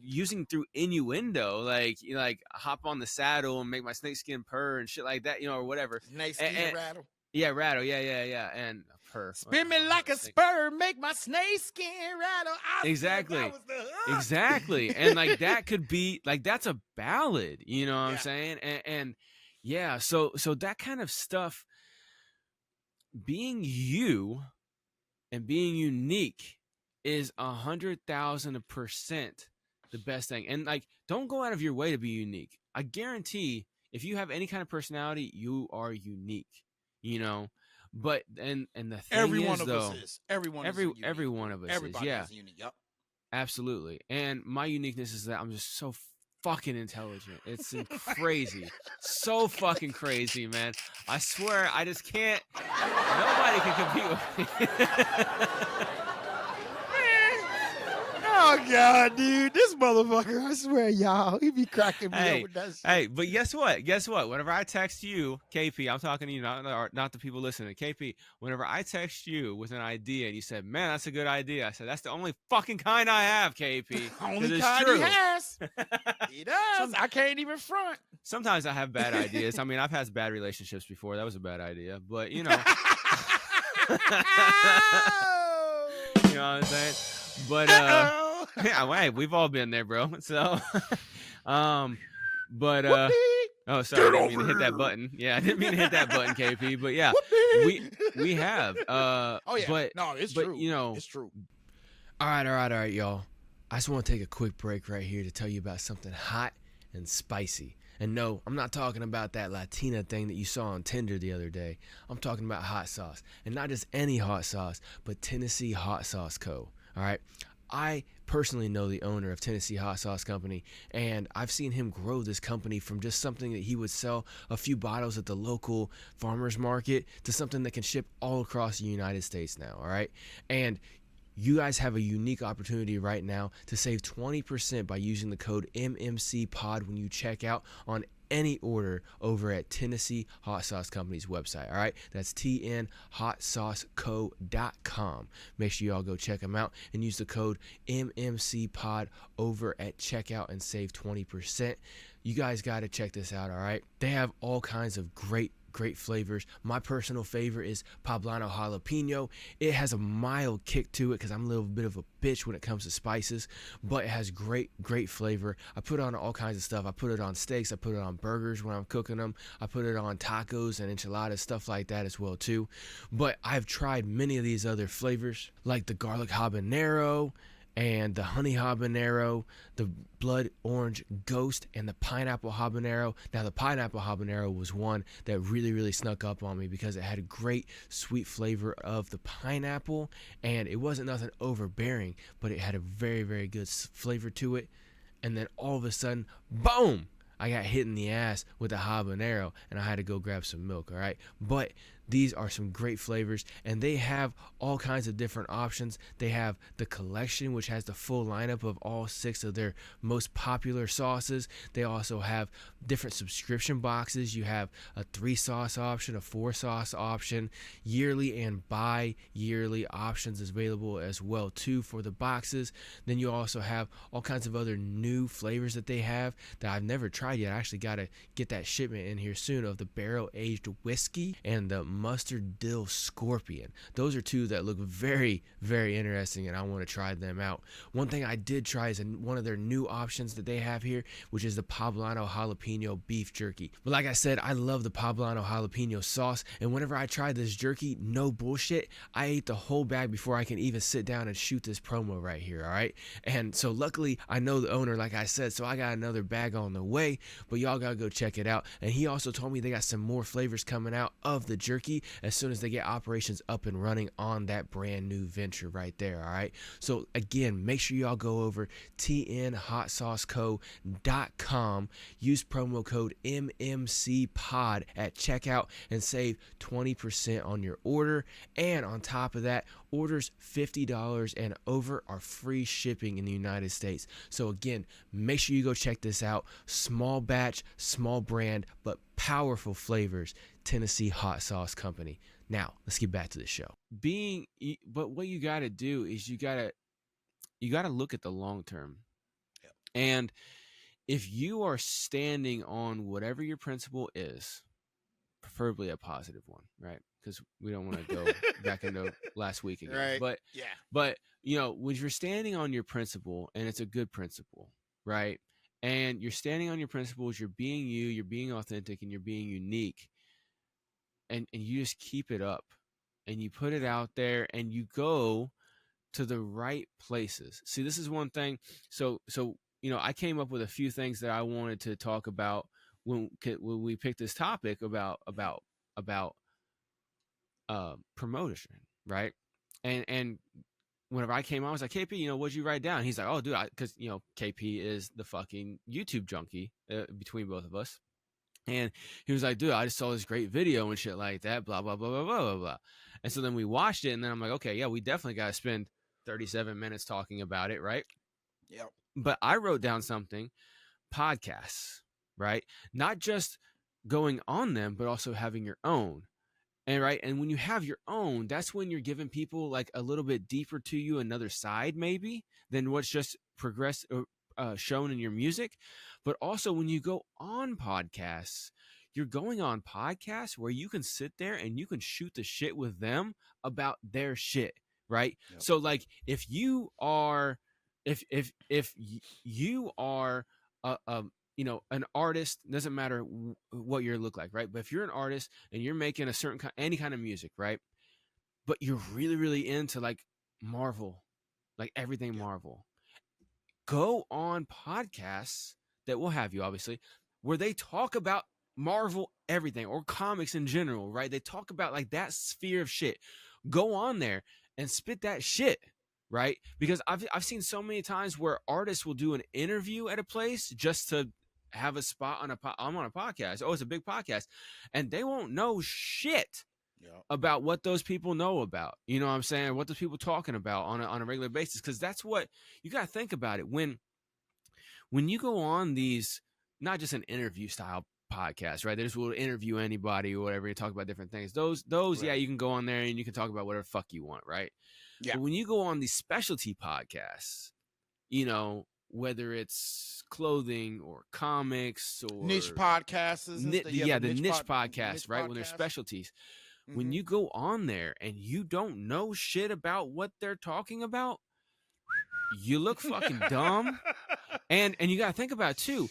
using through innuendo, like, you know, like hop on the saddle and make my snakeskin purr and shit like that, you know, or whatever.
Snakeskin rattle.
Yeah, rattle. Yeah. And purr.
Spin me like a spur, make my snakeskin rattle.
Exactly.
That was the hook.
Exactly. And like that could be like, that's a ballad, you know what I'm saying? And yeah, so that kind of stuff, being you and being unique is 100,000% the best thing. And like, don't go out of your way to be unique. I guarantee if you have any kind of personality, you are unique, you know. But and the thing
every
is,
one of
though,
us is. Every one
one of us
Everybody
is. Yeah,
is unique. Yep.
absolutely. And my uniqueness is that I'm just so fucking intelligent. It's crazy. So fucking crazy, man. I swear, I just can't. Nobody can compete with me.
Oh God, dude, this motherfucker! I swear, y'all, he be cracking me up with that shit.
Hey, but guess what? Whenever I text you, KP, I'm talking to you, not the people listening. KP, whenever I text you with an idea and you said, "Man, that's a good idea," I said, "That's the only fucking kind I have, KP."
Only kind
true.
he has. He does. I can't even front.
Sometimes I have bad ideas. I mean, I've had bad relationships before. That was a bad idea, but you know. You know what I'm saying? But yeah, wait, we've all been there, bro. So but oh, sorry, I didn't mean to hit that button. Yeah, I didn't mean to hit that button, KP. But yeah, we have oh
yeah,
but
no, it's
but,
true.
You know,
it's true.
All right, y'all. I just want to take a quick break right here to tell you about something hot and spicy. And no, I'm not talking about that Latina thing that you saw on Tinder the other day. I'm talking about hot sauce. And not just any hot sauce, but Tennessee Hot Sauce Co. All right? I personally know the owner of Tennessee Hot Sauce Company, and I've seen him grow this company from just something that he would sell a few bottles at the local farmer's market to something that can ship all across the United States now, all right? And you guys have a unique opportunity right now to save 20% by using the code MMCPOD when you check out on any order over at Tennessee Hot Sauce Company's website. All right, that's tnhotsauceco.com. Make sure y'all go check them out and use the code MMCPOD over at checkout and save 20%. You guys got to check this out. All right, they have all kinds of great flavors. My personal favorite is poblano jalapeno. It has a mild kick to it because I'm a little bit of a bitch when it comes to spices, but it has great flavor. I put it on all kinds of stuff. I put it on steaks. I put it on burgers when I'm cooking them. I put it on tacos and enchiladas, stuff like that as well too. But I've tried many of these other flavors like the garlic habanero and the honey habanero, the blood orange ghost, and the pineapple habanero. Now, the pineapple habanero was one that really snuck up on me because it had a great sweet flavor of the pineapple, and it wasn't nothing overbearing, but it had a very good flavor to it. And then all of a sudden, boom! I got hit in the ass with a habanero, and I had to go grab some milk, all right? But these are some great flavors, and they have all kinds of different options. They have the collection, which has the full lineup of all 6 of their most popular sauces. They also have different subscription boxes. You have a 3-sauce option, a 4-sauce option, yearly and bi-yearly options available as well too for the boxes. Then you also have all kinds of other new flavors that they have that I've never tried yet. I actually got to get that shipment in here soon of the barrel-aged whiskey and the mustard dill scorpion. Those are 2 that look very interesting, and I want to try them out. One thing I did try is one of their new options that they have here, which is the poblano jalapeno beef jerky. But like I said, I love the poblano jalapeno sauce, and whenever I tried this jerky, no bullshit, I ate the whole bag before I can even sit down and shoot this promo right here, all right? And so luckily, I know the owner, like I said, so I got another bag on the way, but y'all gotta go check it out. And he also told me they got some more flavors coming out of the jerky, junkie as soon as they get operations up and running on that brand new venture right there. All right. So again, make sure y'all go over tnhotsauceco.com. Use promo code MMCPOD at checkout and save 20% on your order. And on top of that, orders $50 and over are free shipping in the United States. So again, make sure you go check this out. Small batch, small brand, but powerful flavors. Tennessee Hot Sauce Company. Now, let's get back to the show. But what you got to do is you got to look at the long term.
Yep.
And if you are standing on whatever your principle is, preferably a positive one, right? Because we don't want to go back into last week again.
Right.
But
yeah,
but when you're standing on your principle and it's a good principle, right? And you're standing on your principles, you're being you, you're being authentic, and you're being unique, and you just keep it up, and you put it out there, and you go to the right places. See, this is one thing. So I came up with a few things that I wanted to talk about when we picked this topic about promotion, right? And whenever I came on, I was like, KP, what'd you write down? He's like, oh, dude, because KP is the fucking YouTube junkie between both of us. And he was like, dude, I just saw this great video and shit like that, blah, blah, blah, blah, blah, blah, blah. And so then we watched it, and then I'm like, okay, yeah, we definitely got to spend 37 minutes talking about it, right?
Yep.
But I wrote down something, podcasts, right? Not just going on them, but also having your own. And right. And when you have your own, that's when you're giving people like a little bit deeper to you, another side maybe than what's just shown in your music. But also when you go on podcasts, you're going on podcasts where you can sit there and you can shoot the shit with them about their shit. Right.
Yep.
So like if you are an artist, doesn't matter what you look like, right? But if you're an artist and you're making a certain any kind of music, right? But you're really, really into like Marvel, like everything Marvel, go on podcasts that will have you, obviously, where they talk about Marvel everything or comics in general, right? They talk about like that sphere of shit. Go on there and spit that shit. Right? Because I've seen so many times where artists will do an interview at a place just to have a spot on I'm on a podcast. Oh, it's a big podcast. And they won't know shit about what those people know about. You know what I'm saying? What those people talking about on a regular basis. Because that's what you got to think about it. When you go on these, not just an interview style podcast, right? They just will interview anybody or whatever. You talk about different things. Those right. Yeah, you can go on there and you can talk about whatever fuck you want, right? Yeah. But when you go on these specialty podcasts, whether it's clothing or comics or
niche podcasts,
the niche podcasts, right? When they're specialties, when you go on there and you don't know shit about what they're talking about, you look fucking dumb. And you got to think about it too,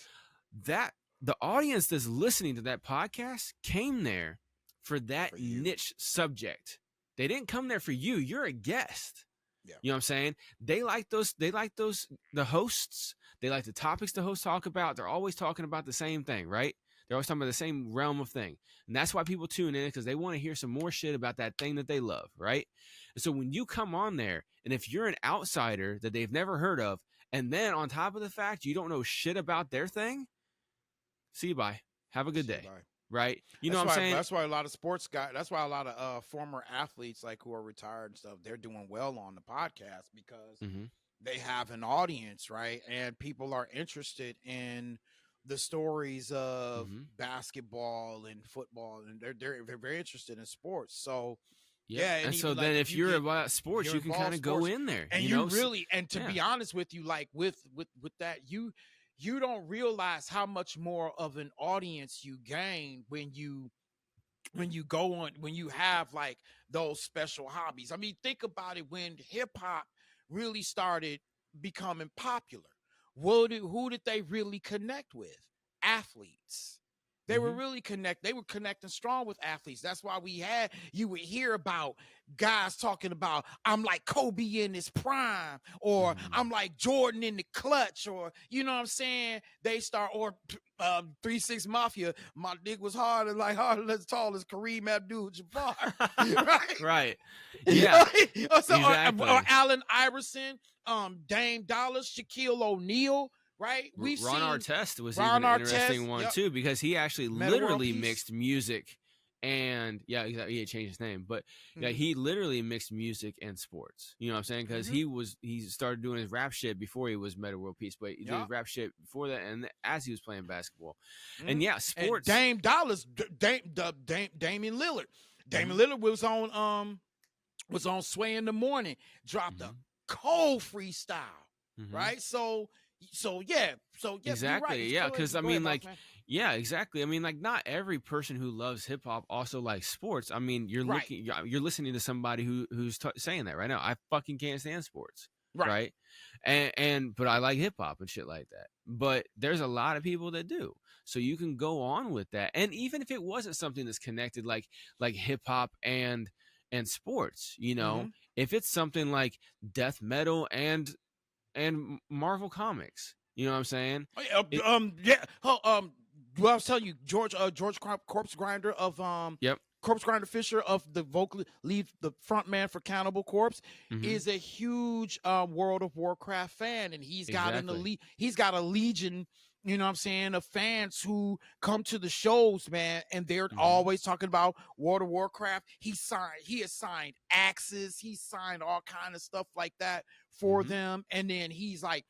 that the audience that's listening to that podcast came there for that niche subject. They didn't come there for you. You're a guest. Yeah. You know what I'm saying? They like the hosts. They like the topics the hosts talk about. They're always talking about the same thing, right? They're always talking about the same realm of thing. And that's why people tune in, because they want to hear some more shit about that thing that they love, right? And so when you come on there, and if you're an outsider that they've never heard of, and then on top of the fact you don't know shit about their thing, see you bye. Have a good day. Bye. Right? You know what I'm saying?
That's why a lot of sports guys, that's why a lot of former athletes like who are retired and stuff, they're doing well on the podcast because they have an audience, right? And people are interested in the stories of basketball and football, and they're very interested in sports. So
and so then if you're about sports, you can kind of go in there.
And you really, and to be honest with you, like with that, you don't realize how much more of an audience you gain when you go on, when you have like those special hobbies. I mean, think about it. When hip hop really started becoming popular, who did they really connect with? Athletes. They were really they were connecting strong with athletes. That's why you would hear about guys talking about, I'm like Kobe in his prime, or I'm like Jordan in the clutch, or you know what I'm saying? They start, or 3-6 Mafia, my dick was hard as tall as Kareem Abdul-Jabbar. Right?
Right. Yeah. Exactly.
Or Allen Iverson, Dame Dollars, Shaquille O'Neal. Right, we've
Ron
seen
Artest was
Ron
even an
Artest,
interesting one too, because he actually
Meta World
literally
Peace.
mixed music and exactly, he changed his name, but he literally mixed music and sports. You know what I'm saying? Because he started doing his rap shit before he was Meta World Peace, but he did his rap shit before that, and as he was playing basketball, and sports.
And Dame Dollars, Damian Lillard. Damian Lillard was on Sway in the Morning, dropped a cold freestyle, right? So yeah,
exactly,
right.
yeah, because I mean, like, yeah, exactly. I mean, like, not every person who loves hip hop also likes sports. I mean, you're listening to somebody who's saying that right now. I fucking can't stand sports, right? And but I like hip hop and shit like that. But there's a lot of people that do. So you can go on with that, and even if it wasn't something that's connected, like hip hop and sports, you know, if it's something like death metal and Marvel Comics, you know what I'm saying?
Well, I was telling you, George Corpse Grinder of Corpse Grinder Fisher of the the front man for Cannibal Corpse, is a huge World of Warcraft fan, and he's got a legion, you know what I'm saying, of fans who come to the shows, man, and they're always talking about World of Warcraft. He has signed axes, he signed all kind of stuff like that for them, and then he's like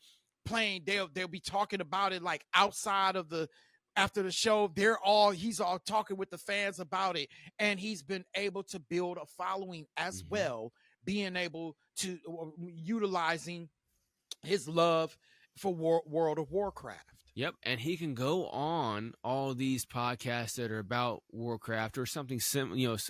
playing. They'll be talking about it like outside of after the show. He's all talking with the fans about it, and he's been able to build a following as well, being able to utilizing his love for World of Warcraft.
Yep, and he can go on all these podcasts that are about Warcraft or something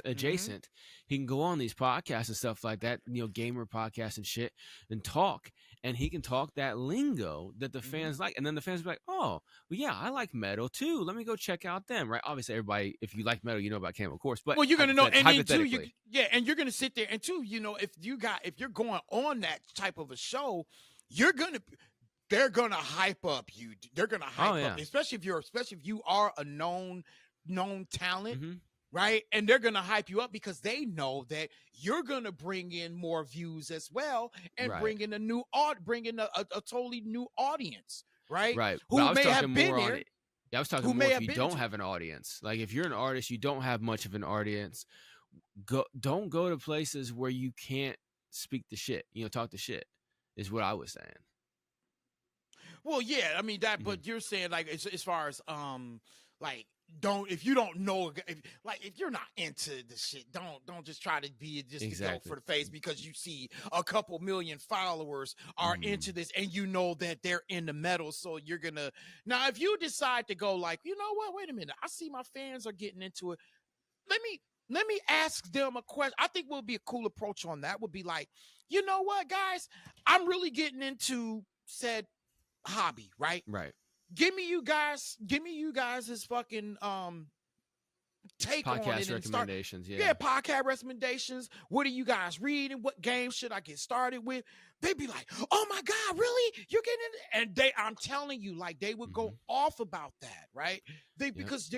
adjacent. He can go on these podcasts and stuff like that, gamer podcasts and shit, and talk. And he can talk that lingo that the fans like, and then the fans will be like, "Oh, well, yeah, I like metal too. Let me go check out them." Right? Obviously, everybody, if you like metal, you know about Cannibal Corpse. But
you're gonna know, and then too, and you're gonna sit there, and too, if you're going on that type of a show, they're gonna hype up you. They're gonna hype up, especially if you are a known talent, right? And they're gonna hype you up because they know that you're gonna bring in more views as well, and bring in a totally new audience, right?
Right.
Who may have been there.
Yeah, I was talking more if you don't have an audience. Like if you're an artist, you don't have much of an audience. Don't go to places where you can't speak the shit. Talk the shit is what I was saying.
Well, yeah, I mean that, but you're saying like as far as like if you don't know, if you're not into the shit, don't just try to be just to go for the face because you see a couple million followers are into this and you know that they're into metal, so you're gonna now if you decide to go like, you know what, wait a minute, I see my fans are getting into it. Let me ask them a question. I think what would be a cool approach on that would be like, you know what, guys, I'm really getting into said hobby, right? Give me you guys this fucking take
podcast
on it and
recommendations.
Podcast recommendations. What are you guys reading? What games should I get started with? They'd be like, oh my god, really, you're getting it? And I'm telling you, like, they would go off about that, right? Because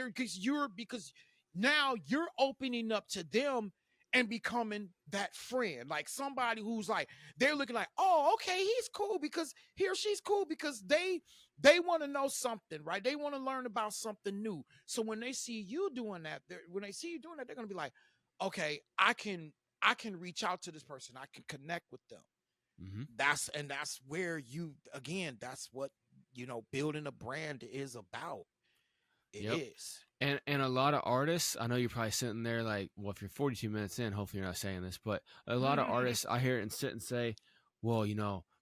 now you're opening up to them and becoming that friend, like somebody who's like, they're looking like, oh, okay, he's cool because he or she's cool because they want to know something, right? They want to learn about something new. So when they see you doing that, they're going to be like, okay, I can reach out to this person. I can connect with them. That's where that's what, building a brand is about. It is.
And a lot of artists, I know you're probably sitting there like, well, if you're 42 minutes in, hopefully you're not saying this, but a lot of artists, I hear it and sit and say, well,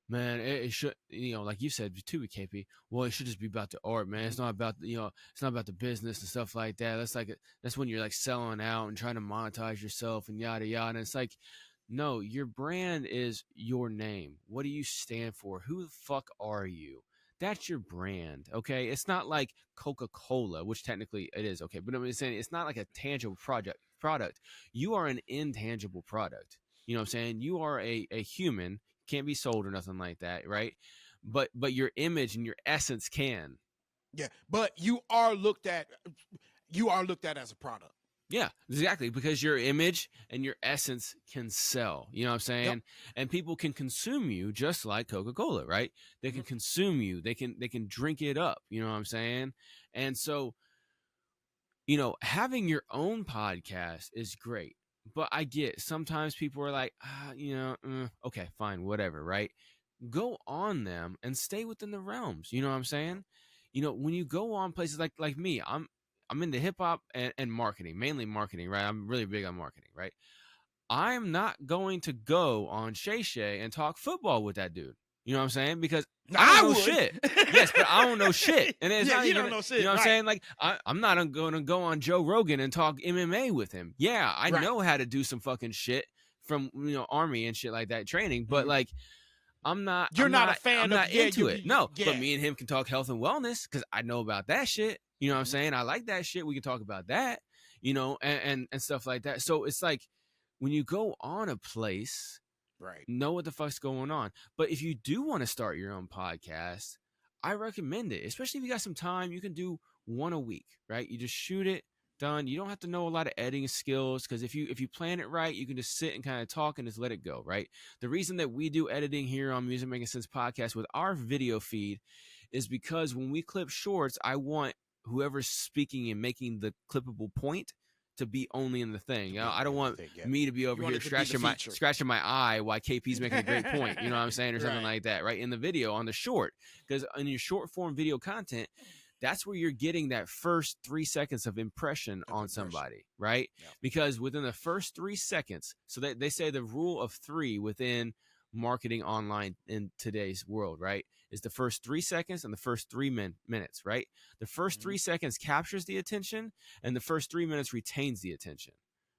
man, it should, like you said too, KP, well, it should just be about the art, man. It's not about, it's not about the business and stuff like that. That's when you're like selling out and trying to monetize yourself and yada, yada. And it's like, no, your brand is your name. What do you stand for? Who the fuck are you? that's your brand. Okay, it's not like Coca-Cola, which technically it is. Okay, but I'm saying it's not like a tangible product. You are an intangible product. You know what I'm saying? You are a human, can't be sold or nothing like that, right? But your image and your essence can.
Yeah, but you are looked at as a product.
Yeah, exactly. Because your image and your essence can sell. You know what I'm saying?
Yep.
And people can consume you just like Coca-Cola, right? They can consume you. They can drink it up. You know what I'm saying? And so, having your own podcast is great. But I get sometimes people are like, okay, fine, whatever, right? Go on them and stay within the realms. You know what I'm saying? When you go on places like me, I'm into hip hop and marketing, mainly marketing, right? I'm really big on marketing, right? I'm not going to go on Shay Shay and talk football with that dude. You know what I'm saying? Because I don't know shit. Yes, but I don't know shit. And it's not
don't know shit.
You know what I'm saying? Like, I'm not going to go on Joe Rogan and talk MMA with him. Yeah, I know how to do some fucking shit from, Army and shit like that training. But, like, I'm not.
You're not a fan
I'm
of
not into it. No, but me and him can talk health and wellness because I know about that shit. You know what I'm saying? I like that shit. We can talk about that, and stuff like that. So it's like when you go on a place,
right,
know what the fuck's going on. But if you do want to start your own podcast, I recommend it. Especially if you got some time, you can do one a week, right? You just shoot it, done. You don't have to know a lot of editing skills because if you plan it right, you can just sit and kind of talk and just let it go, right? The reason that we do editing here on Music Making Sense podcast with our video feed is because when we clip shorts, I want whoever's speaking and making the clippable point to be only in the thing. I don't want me to be over here scratching my eye while KP's making a great point, you know what I'm saying, or something like that, right? In the video, on the short, because in your short form video content, that's where you're getting that first 3 seconds of impression on somebody, right? Yeah. Because within the first 3 seconds, so they say the rule of 3 within marketing online in today's world, right, is the first 3 seconds and the first 3 minutes, right? The first 3 seconds captures the attention and the first 3 minutes retains the attention,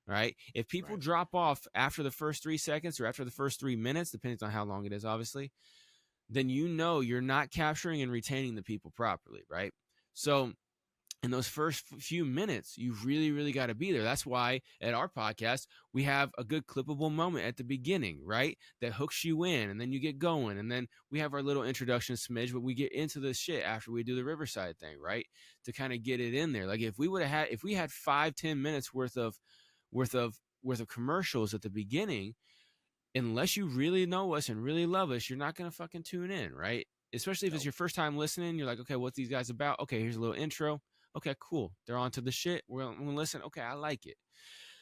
right? If people drop off after the first 3 seconds or after the first 3 minutes, depending on how long it is, obviously, then you're not capturing and retaining the people properly, right? So in those first few minutes, you really, really got to be there. That's why at our podcast, we have a good clippable moment at the beginning, right? That hooks you in and then you get going. And then we have our little introduction smidge, but we get into the shit after we do the Riverside thing, right? To kind of get it in there. Like if we had 5-10 minutes worth of commercials at the beginning, unless you really know us and really love us, you're not going to fucking tune in, right? Especially if it's your first time listening, you're like, okay, what's these guys about? Okay, here's a little intro. Okay, cool. They're on to the shit. We're going to listen. Okay, I like it.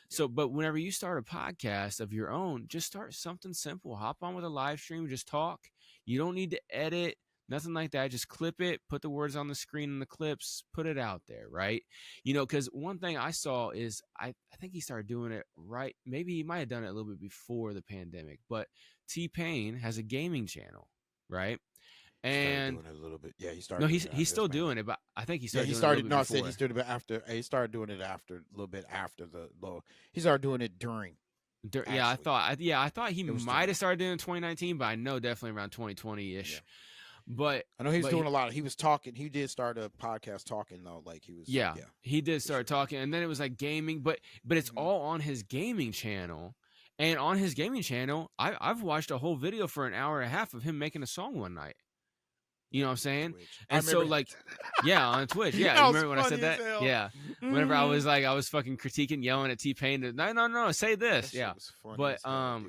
So, but whenever you start a podcast of your own, just start something simple. Hop on with a live stream, just talk. You don't need to edit, nothing like that. Just clip it, put the words on the screen in the clips, put it out there, right? Because one thing I saw is I think he started doing it right. Maybe he might have done it a little bit before the pandemic, but T-Pain has a gaming channel, right? And
doing it a little bit. Yeah, he started.
No, he's still doing it, but I think he started.
He started. No, I said he started after. He started doing it after a little bit after the low. He started doing it during.
Yeah, I thought he might have started doing it in 2019, but I know definitely around 2020-ish. Yeah. But
I know he was doing a lot. He was talking. He did start a podcast talking though, like he was.
Yeah, he did start talking, and then it was like gaming, but it's all on his gaming channel. And on his gaming channel, I've watched a whole video for an hour and a half of him making a song one night. You know what I'm saying? And so like, yeah, on Twitch. Yeah. You remember when I said that? Yeah. Whenever I was fucking critiquing, yelling at T-Pain. No, say this. Yeah. But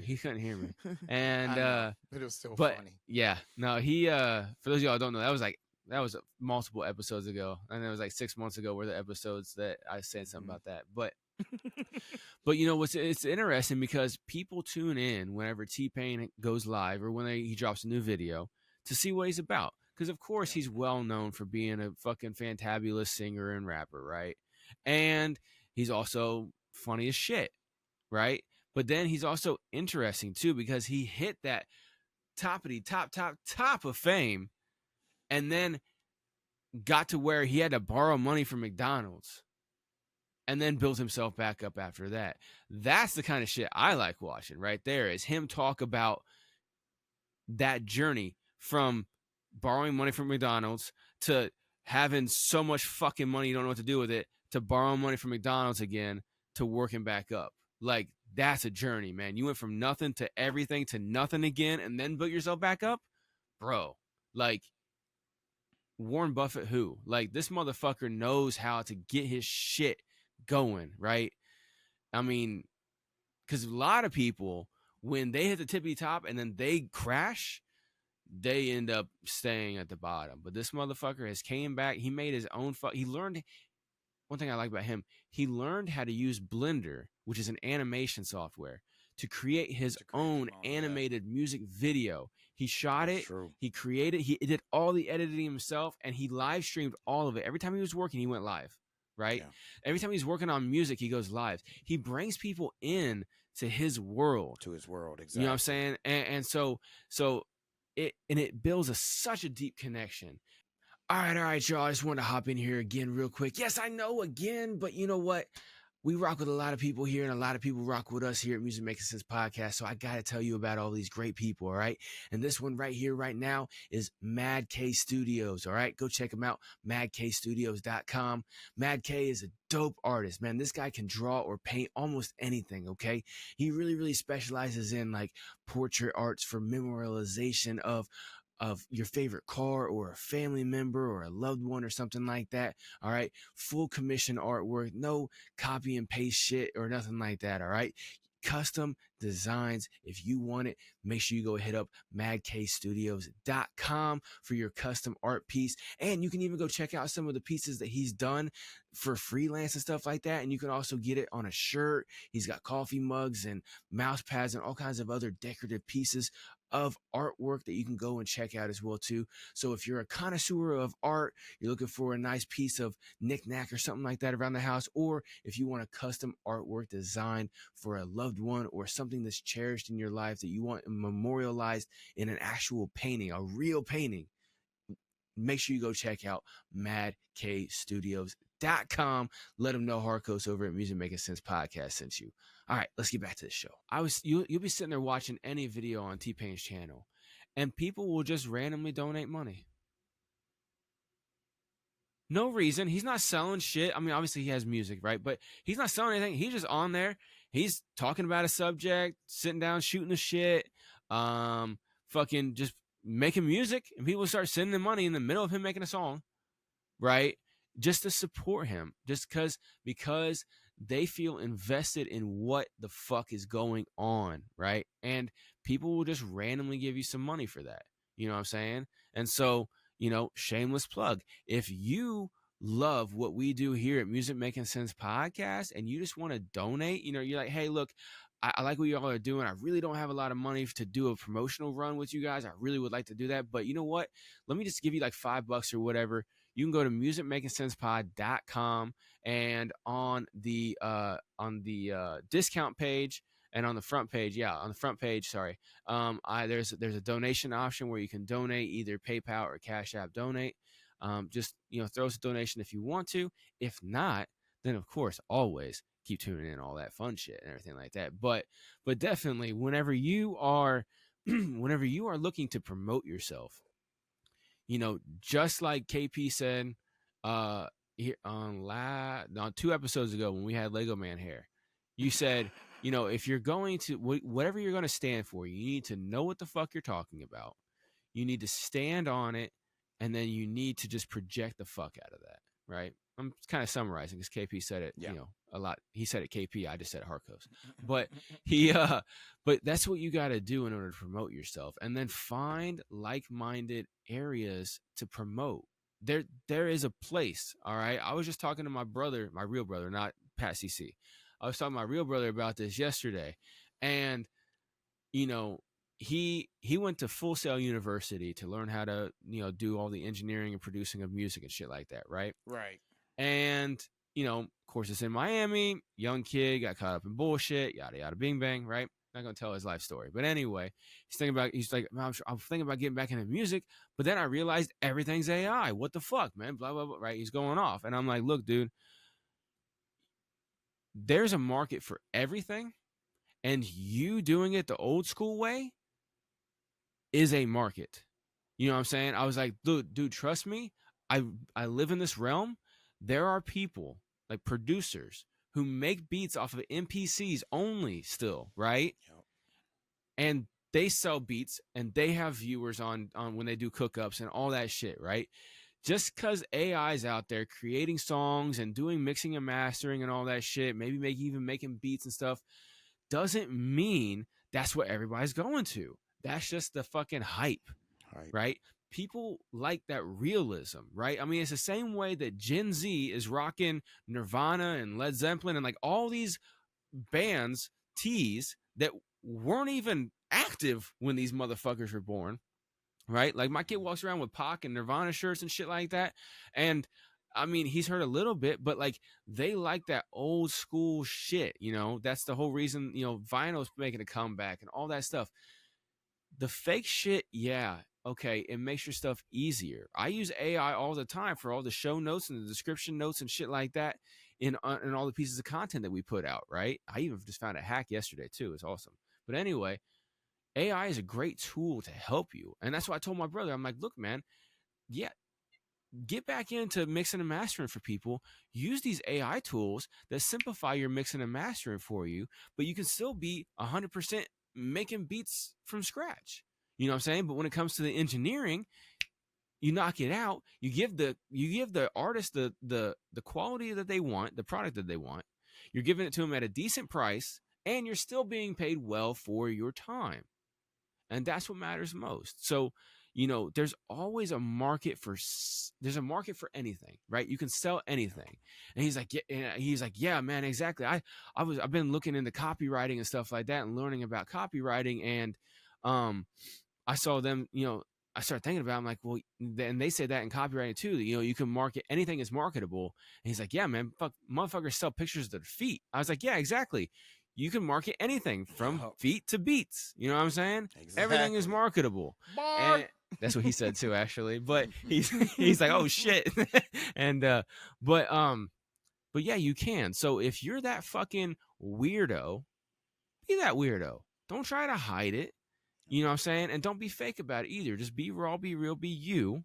he couldn't hear me. And
but it was still funny.
Yeah. No, he for those of y'all who don't know, that was multiple episodes ago. And it was like 6 months ago were the episodes that I said something about that. But it's interesting because people tune in whenever T-Pain goes live or when he drops a new video to see what he's about. Because, of course, he's well known for being a fucking fantabulous singer and rapper, right? And he's also funny as shit, right? But then he's also interesting, too, because he hit that top of fame and then got to where he had to borrow money from McDonald's and then built himself back up after that. That's the kind of shit I like watching right there, is him talk about that journey from borrowing money from McDonald's to having so much fucking money you don't know what to do with it to borrowing money from McDonald's again to working back up. Like, that's a journey, man. You went from nothing to everything to nothing again and then built yourself back up. Bro, like, Warren Buffett, who? Like, this motherfucker knows how to get his shit going, right? I mean, because a lot of people, when they hit the tippy top and then they crash, they end up staying at the bottom. But this motherfucker has came back. He made his own he learned. One thing I like about him, he learned how to use Blender, which is an animation software, to create his own animated music video. He shot it, he created, he did all the editing himself, and he live streamed all of it. Every time he was working, he went live, right? Yeah. Every time he's working on music, he goes live. He brings people in to his world.
To his world, exactly.
You know what I'm saying? And so it builds such a deep connection. All right, y'all. I just wanted to hop in here again real quick. Yes, I know again, but you know what? We rock with a lot of people here, and a lot of people rock with us here at Music Making Sense Podcast. So I got to tell you about all these great people, all right? And this one right here, right now, is Mad K Studios, all right? Go check them out, madkstudios.com. Mad K is a dope artist, man. This guy can draw or paint almost anything, okay? He really, really specializes in, like, portrait arts for memorialization of your favorite car or a family member or a loved one or something like that. All right. Full commission artwork, no copy and paste shit or nothing like that. All right. Custom designs. If you want it, make sure you go hit up madkstudios.com for your custom art piece. And you can even go check out some of the pieces that he's done for freelance and stuff like that. And you can also get it on a shirt. He's got coffee mugs and mouse pads and all kinds of other decorative pieces of artwork that you can go and check out as well too. So if you're a connoisseur of art, you're looking for a nice piece of knickknack or something like that around the house, or if you want a custom artwork designed for a loved one or something that's cherished in your life that you want memorialized in an actual painting, a real painting, make sure you go check out madkstudios.com. Let them know Harco's over at Music Making Sense Podcast sent you. All right, let's get back to the show. You'll be sitting there watching any video on T-Pain's channel, and people will just randomly donate money. No reason. He's not selling shit. I mean, obviously he has music, right? But he's not selling anything. He's just on there. He's talking about a subject, sitting down, shooting the shit, fucking just making music, and people start sending him money in the middle of him making a song, right? Just to support him, just because they feel invested in what the fuck is going on, right? And people will just randomly give you some money for that. You know what I'm saying? And so, shameless plug. If you love what we do here at Music Making Sense Podcast and you just want to donate, you're like, hey, look, I like what y'all are doing. I really don't have a lot of money to do a promotional run with you guys. I really would like to do that. But you know what? Let me just give you like $5 or whatever. You can go to musicmakingsensepod.com, and on the discount page and on the front page, there's a donation option where you can donate either PayPal or Cash App donate. Just throw us a donation if you want to. If not, then of course always keep tuning in, all that fun shit and everything like that. But definitely whenever you are looking to promote yourself, just like KP said here on 2 episodes ago when we had Lego Man Hair, you said, if you're going to whatever you're going to stand for, you need to know what the fuck you're talking about. You need to stand on it, and then you need to just project the fuck out of that, right? I'm kind of summarizing because KP said it, a lot. He said it KP, I just said it Harcos. But but that's what you got to do in order to promote yourself, and then find like-minded areas to promote. There is a place, all right? I was just talking to my brother, my real brother, not Pat CC. I was talking to my real brother about this yesterday, and he went to Full Sail University to learn how to do all the engineering and producing of music and shit like that, right?
Right. And
of course, it's in Miami. Young kid got caught up in bullshit, yada yada, bing bang, right? Not gonna tell his life story, but anyway, he's like, I'm thinking about getting back into music, but then I realized everything's AI. What the fuck, man? Blah blah blah. Right? He's going off, and I'm like, look, dude, there's a market for everything, and you doing it the old school way is a market. You know what I'm saying? I was like, dude, trust me. I live in this realm. There are people like producers who make beats off of NPCs only still, right?
Yep.
And they sell beats and they have viewers on when they do cookups and all that shit, right? Just because AI is out there creating songs and doing mixing and mastering and all that shit, maybe even making beats and stuff, doesn't mean that's what everybody's going to. That's just the fucking hype,
Right.
right? People like that realism, right? I mean, it's the same way that Gen Z is rocking Nirvana and Led Zeppelin and like all these bands, teas that weren't even active when these motherfuckers were born, right? Like my kid walks around with Pac and Nirvana shirts and shit like that. And I mean, he's heard a little bit, but like they like that old school shit, you know? That's the whole reason, you know, vinyl's making a comeback and all that stuff. The fake shit, yeah, okay, it makes your stuff easier. I use AI all the time for all the show notes and the description notes and shit like that in all the pieces of content that we put out, right? I even just found a hack yesterday too. It's awesome. But anyway, AI is a great tool to help you. And that's why I told my brother, I'm like, look, man, yeah, get back into mixing and mastering for people. Use these AI tools that simplify your mixing and mastering for you, but you can still be 100% making beats from scratch. You know what I'm saying? But when it comes to the engineering, you knock it out. You give the artist the quality that they want, the product that they want. You're giving it to them at a decent price, and you're still being paid well for your time. And that's what matters most. So, you know, there's always a market for anything, right? You can sell anything. And he's like, yeah, man, exactly. I've been looking into copywriting and stuff like that and learning about copywriting, and I saw them, you know, I started thinking about it. I'm like, well, and they say that in copywriting too, that, you know, you can market anything is marketable. And he's like, yeah, man, fuck, motherfuckers sell pictures of their feet. I was like, yeah, exactly. You can market anything from
Yep.
feet to beats. You know what I'm saying? Everything is
Exactly.
marketable.
Bar.
And that's what he said too, actually. But he's like, oh shit. And but yeah, you can. So if you're that fucking weirdo, be that weirdo. Don't try to hide it. You know what I'm saying? And don't be fake about it either. Just be raw, be real, be you.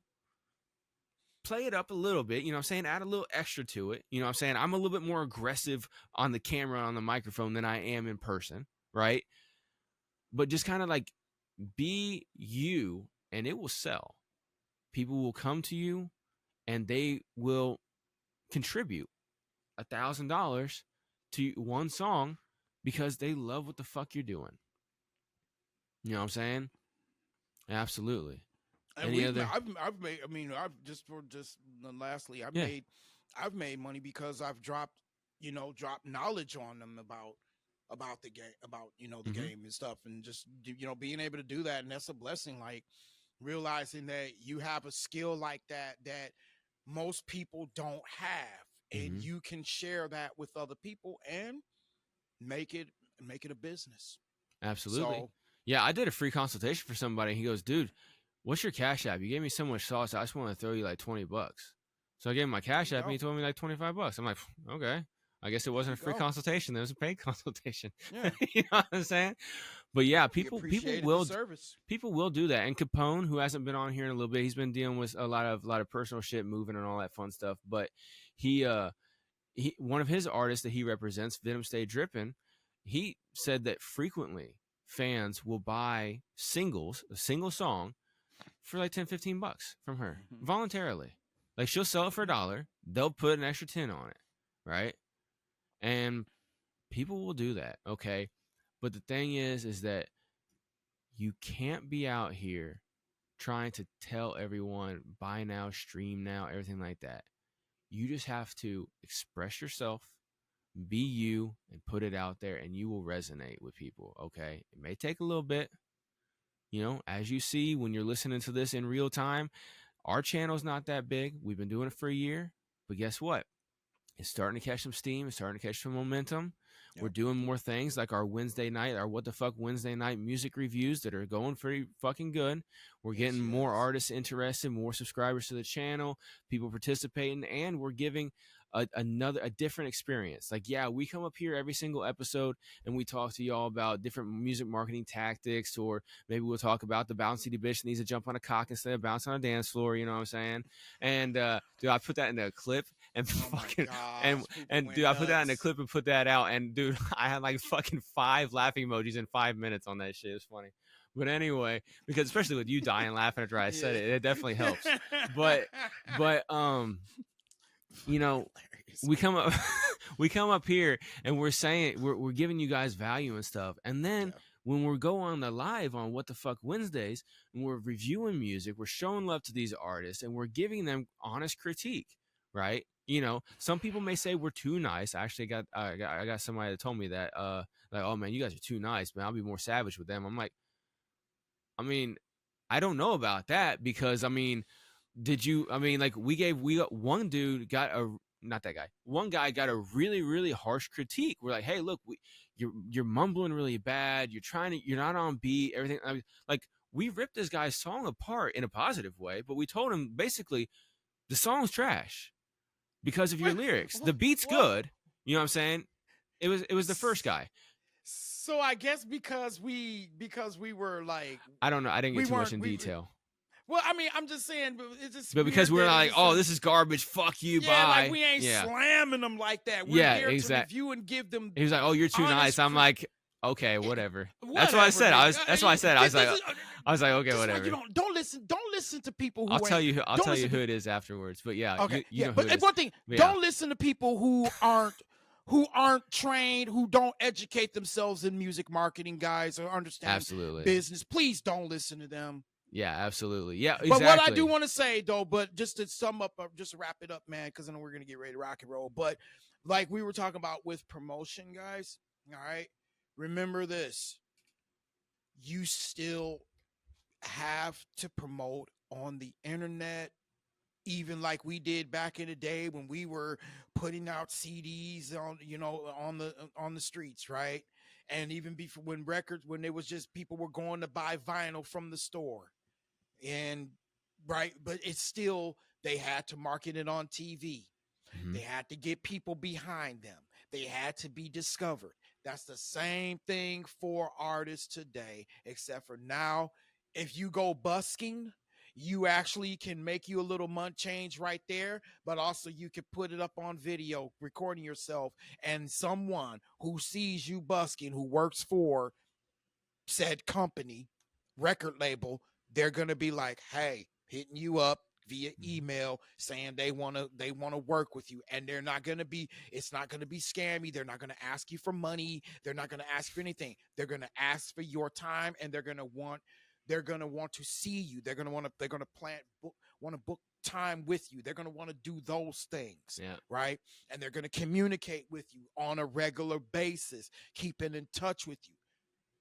Play it up a little bit, you know what I'm saying? Add a little extra to it. You know what I'm saying? I'm a little bit more aggressive on the camera, on the microphone than I am in person, right? But just kind of like be you and it will sell. People will come to you and they will contribute $1,000 to one song because they love what the fuck you're doing. You know what I'm saying? Absolutely.
And
Any other?
I've made. I mean, I've just for just lastly,
Yeah.
I've made money because I've dropped knowledge on them about the game, about the
Mhm.
game and stuff, and just being able to do that, and that's a blessing. Like realizing that you have a skill like that most people don't have, and
Mhm.
you can share that with other people and make it a business.
Absolutely.
So
Yeah, I did a free consultation for somebody. He goes, dude, what's your Cash App? You gave me so much sauce. I just want to throw you like $20. So I gave him my
there
Cash
you
App and
go.
he told me like $25. I'm like, okay. I guess it
There
wasn't
you
a free
go.
consultation. It was a paid consultation.
Yeah,
You know what I'm saying? But yeah,
we
people
appreciated the service.
will do that. And Capone, who hasn't been on here in a little bit, he's been dealing with a lot of personal shit, moving and all that fun stuff. But he one of his artists that he represents, Venom Stay Drippin', he said that frequently fans will buy a single song for like $10-15 from her
Mhm.
voluntarily. Like she'll sell it for $1, they'll put an extra 10 on it, right? And people will do that, okay? But the thing is that you can't be out here trying to tell everyone buy now, stream now, everything like that. You just have to express yourself, be you, and put it out there, and you will resonate with people, okay? It may take a little bit. You know, as you see when you're listening to this in real time, our channel's not that big. We've been doing it for a year, but guess what? It's starting to catch some steam. It's starting to catch some momentum. We're
Yep.
doing more things like our Wednesday night, our What the Fuck Wednesday night music reviews that are going pretty fucking good. We're
Yes,
getting more
yes.
artists interested, more subscribers to the channel, people participating, and we're giving a different experience. Like, yeah, we come up here every single episode and we talk to y'all about different music marketing tactics, or maybe we'll talk about the bouncy bitch that needs to jump on a cock instead of bounce on a dance floor. You know what I'm saying? And dude, I put that in a clip and
Oh my
fucking
gosh, people
and
went
dude, I put that in a
nuts.
clip and put that out, and dude, I had like fucking 5 laughing emojis in 5 minutes on that shit. It's funny. But anyway, because especially with you dying laughing after I said
Yeah.
it, it definitely helps. But but you know,
Hilarious,
we
man.
come up we come up here and we're saying we're giving you guys value and stuff, and then
Yeah.
when we're going on the live on What the Fuck Wednesdays and we're reviewing music, we're showing love to these artists and we're giving them honest critique, right? You know, some people may say we're too nice. I actually I got somebody that told me that like, oh man, you guys are too nice, man, I'll be more savage with them. I'm like, I mean, I don't know about that, because I mean, did you? I mean, like we got one dude got a, not that guy. One guy got a really harsh critique. We're like, hey, look, you're mumbling really bad. You're not on beat. Everything. I mean, like we ripped this guy's song apart in a positive way, but we told him basically the song's trash because of your lyrics. The beat's
Well,
good. You know what I'm saying? It was the first guy.
so I guess because we were like
I don't know. I didn't
we
get too much
weren't
in
we
detail.
well, I mean, I'm just saying, but it's just
But because
weird
we're
that
not
it
like,
just
oh, this is garbage, fuck you,
yeah,
bye.
like we ain't
Yeah.
slamming them like that. We're
Yeah,
there to
exact-
review and give them
He was like, oh, you're too nice.
honest
I'm like, okay, whatever. That's what I
whatever,
said.
nigga.
That's what I said.
This is
I was like, okay,
this is why
whatever.
you don't listen to people who
I'll tell you. I'll
don't
tell you
listen
who
to-
it is afterwards. But yeah,
Okay,
you know who
but
it is.
one thing,
But yeah.
don't listen to people who aren't trained, who don't educate themselves in music marketing, guys, or understand
Absolutely.
business. Please don't listen to them.
Yeah, absolutely. Yeah, exactly.
But what I do want to say though, but just to sum up, just to wrap it up, man, because I know we're gonna get ready to rock and roll. But like we were talking about with promotion, guys. All right, remember this: you still have to promote on the internet, even like we did back in the day when we were putting out CDs on, on the streets, right? And even before when there was just people were going to buy vinyl from the store, and right, but it's still they had to market it on TV.
Mhm.
They had to get people behind them. They had to be discovered. That's the same thing for artists today, except for now, if you go busking, you actually can make you a little money change right there, but also you can put it up on video, recording yourself, and someone who sees you busking, who works for said company, record label, they're gonna be like, hey, hitting you up via email saying they want to work with you, and it's not going to be scammy. They're not going to ask you for money. They're not going to ask for anything. They're going to ask for your time, and they're going to want to see you. They're going to want to book time with you. They're going to want to do those things.
Yeah.
Right. And they're going to communicate with you on a regular basis, keeping in touch with you.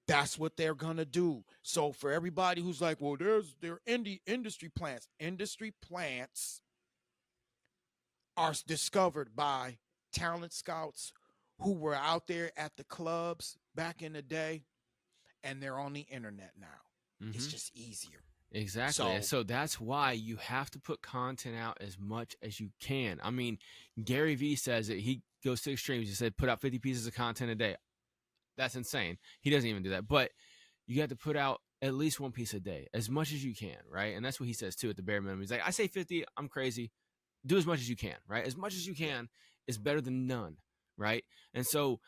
That's what they're going to do. So for everybody who's like, well, there are industry plants. Industry plants are discovered by talent scouts who were out there at the clubs back in the day, and they're on the internet now. It's just easier.
Exactly. So that's why you have to put content out as much as you can. I mean, Gary Vee says it. He goes to extremes. He said, put out 50 pieces of content a day. That's insane. He doesn't even do that. But you have to put out at least one piece a day, as much as you can, right? And that's what he says too at the bare minimum. He's like, I say 50, I'm crazy. Do as much as you can, right? As much as you can is better than none, right? And so,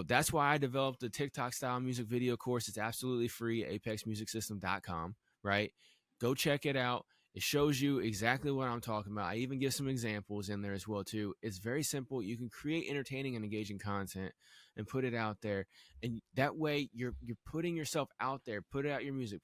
that's why I developed the TikTok style music video course. It's absolutely free, apexmusicsystem.com, right? Go check it out. It shows you exactly what I'm talking about. I even give some examples in there as well too. It's very simple. You can create entertaining and engaging content and put it out there, and that way you're putting yourself out there. Put out your music,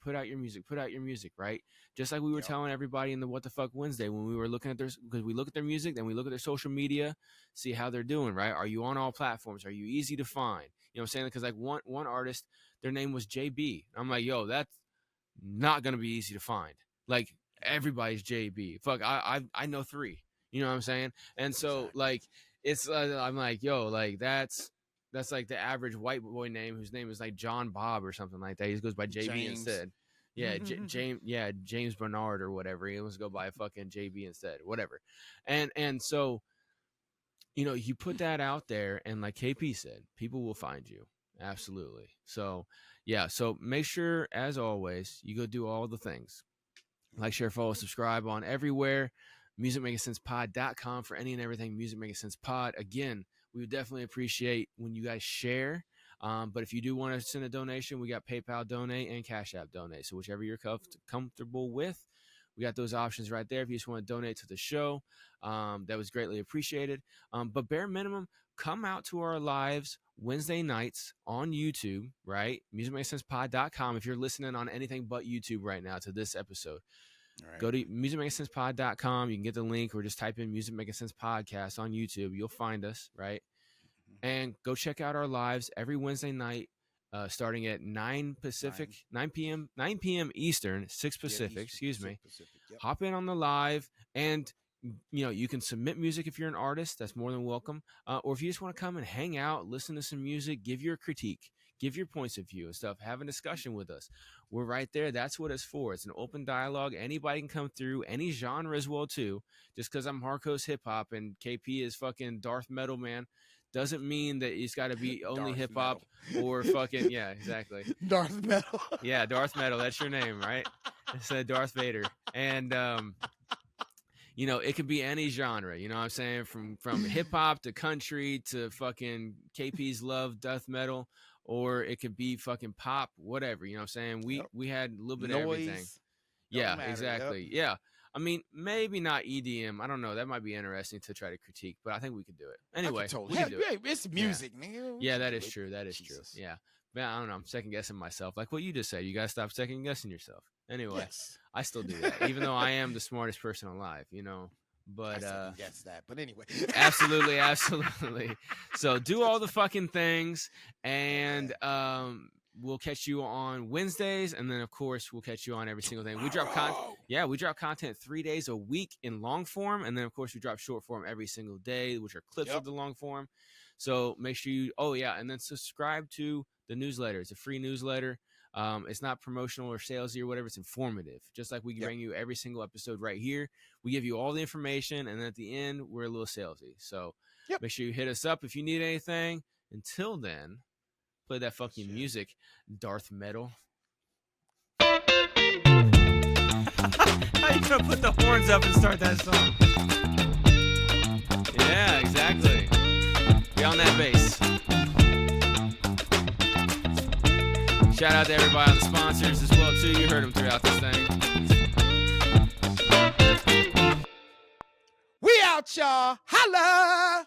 right? Just like we were telling everybody in the What the Fuck Wednesday when we were looking at because we look at their music, then we look at their social media, see how they're doing, right? Are you on all platforms? Are you easy to find? You know what I'm saying? Because like one artist, their name was JB. I'm like, yo, that's not gonna be easy to find. Like, everybody's JB. Fuck, I know 3. You know what I'm saying? And so like it's I'm like, yo, like that's like the average white boy name whose name is like John Bob or something like that. He just goes by JB instead. Yeah, James Bernard or whatever. He wants to go by fucking JB instead, whatever. And so you put that out there, and like KP said, people will find you. Absolutely. So, yeah. So make sure, as always, you go do all the things. Like, share, follow, subscribe on everywhere. MusicMakingSensePod.com for any and everything Music Making Sense Pod. Again, we would definitely appreciate when you guys share. But if you do want to send a donation, we got PayPal donate and Cash App donate. So whichever you're comfortable with, we got those options right there. If you just want to donate to the show, that was greatly appreciated. But bare minimum, come out to our lives Wednesday nights on YouTube, right? MusicMakingSensePod.com. If you're listening on anything but YouTube right now to this episode, go to MusicMakingSensePod.com. You can get the link, or just type in Music Making Sense Podcast on YouTube. You'll find us, right? And go check out our lives every Wednesday night, starting at 9 p.m. Eastern, 6 Pacific, Pacific. Yep. Hop in on the live, and you can submit music if you're an artist. That's more than welcome. Or if you just want to come and hang out, listen to some music, give your critique, give your points of view and stuff, have a discussion with us. We're right there. That's what it's for. It's an open dialogue. Anybody can come through, any genre as well too. Just because I'm hardcore hip hop and KP is fucking Darth Metal, man, doesn't mean that it's got to be only hip hop or fucking, yeah, exactly.
Darth Metal.
Yeah, Darth Metal. That's your name, right? It's Darth Vader. And, it could be any genre, you know what I'm saying? From hip hop to country to fucking KP's love, death metal, or it could be fucking pop, whatever, you know what I'm saying? We had a little bit of everything. Yeah, matter, exactly. Yep. Yeah. I mean, maybe not EDM. I don't know. That might be interesting to try to critique, but I think we could do it. Anyway, we can do it.
It's music, nigga.
Yeah, that is true. That is true. Yeah. But I don't know. I'm second guessing myself. Like what you just said. You got to stop second guessing yourself. Anyway, yes. I still do that, even though I am the smartest person alive, But
I guess that. But anyway.
Absolutely. So do all the fucking things, and we'll catch you on Wednesdays, and then of course we'll catch you on every single thing. We drop content. Yeah, we drop content 3 days a week in long form, and then of course we drop short form every single day, which are clips of the long form. So make sure you. Oh yeah, and then subscribe to the newsletter. It's a free newsletter. It's not promotional or salesy or whatever. It's informative. Just like we bring you every single episode right here. We give you all the information, and then at the end, we're a little salesy. So make sure you hit us up if you need anything. Until then, play that fucking music, Darth Metal. How you gonna put the horns up and start that song? Yeah, exactly. Get on that bass. Shout out to everybody on the sponsors as well too. You heard them throughout this thing.
We out, y'all. Holla!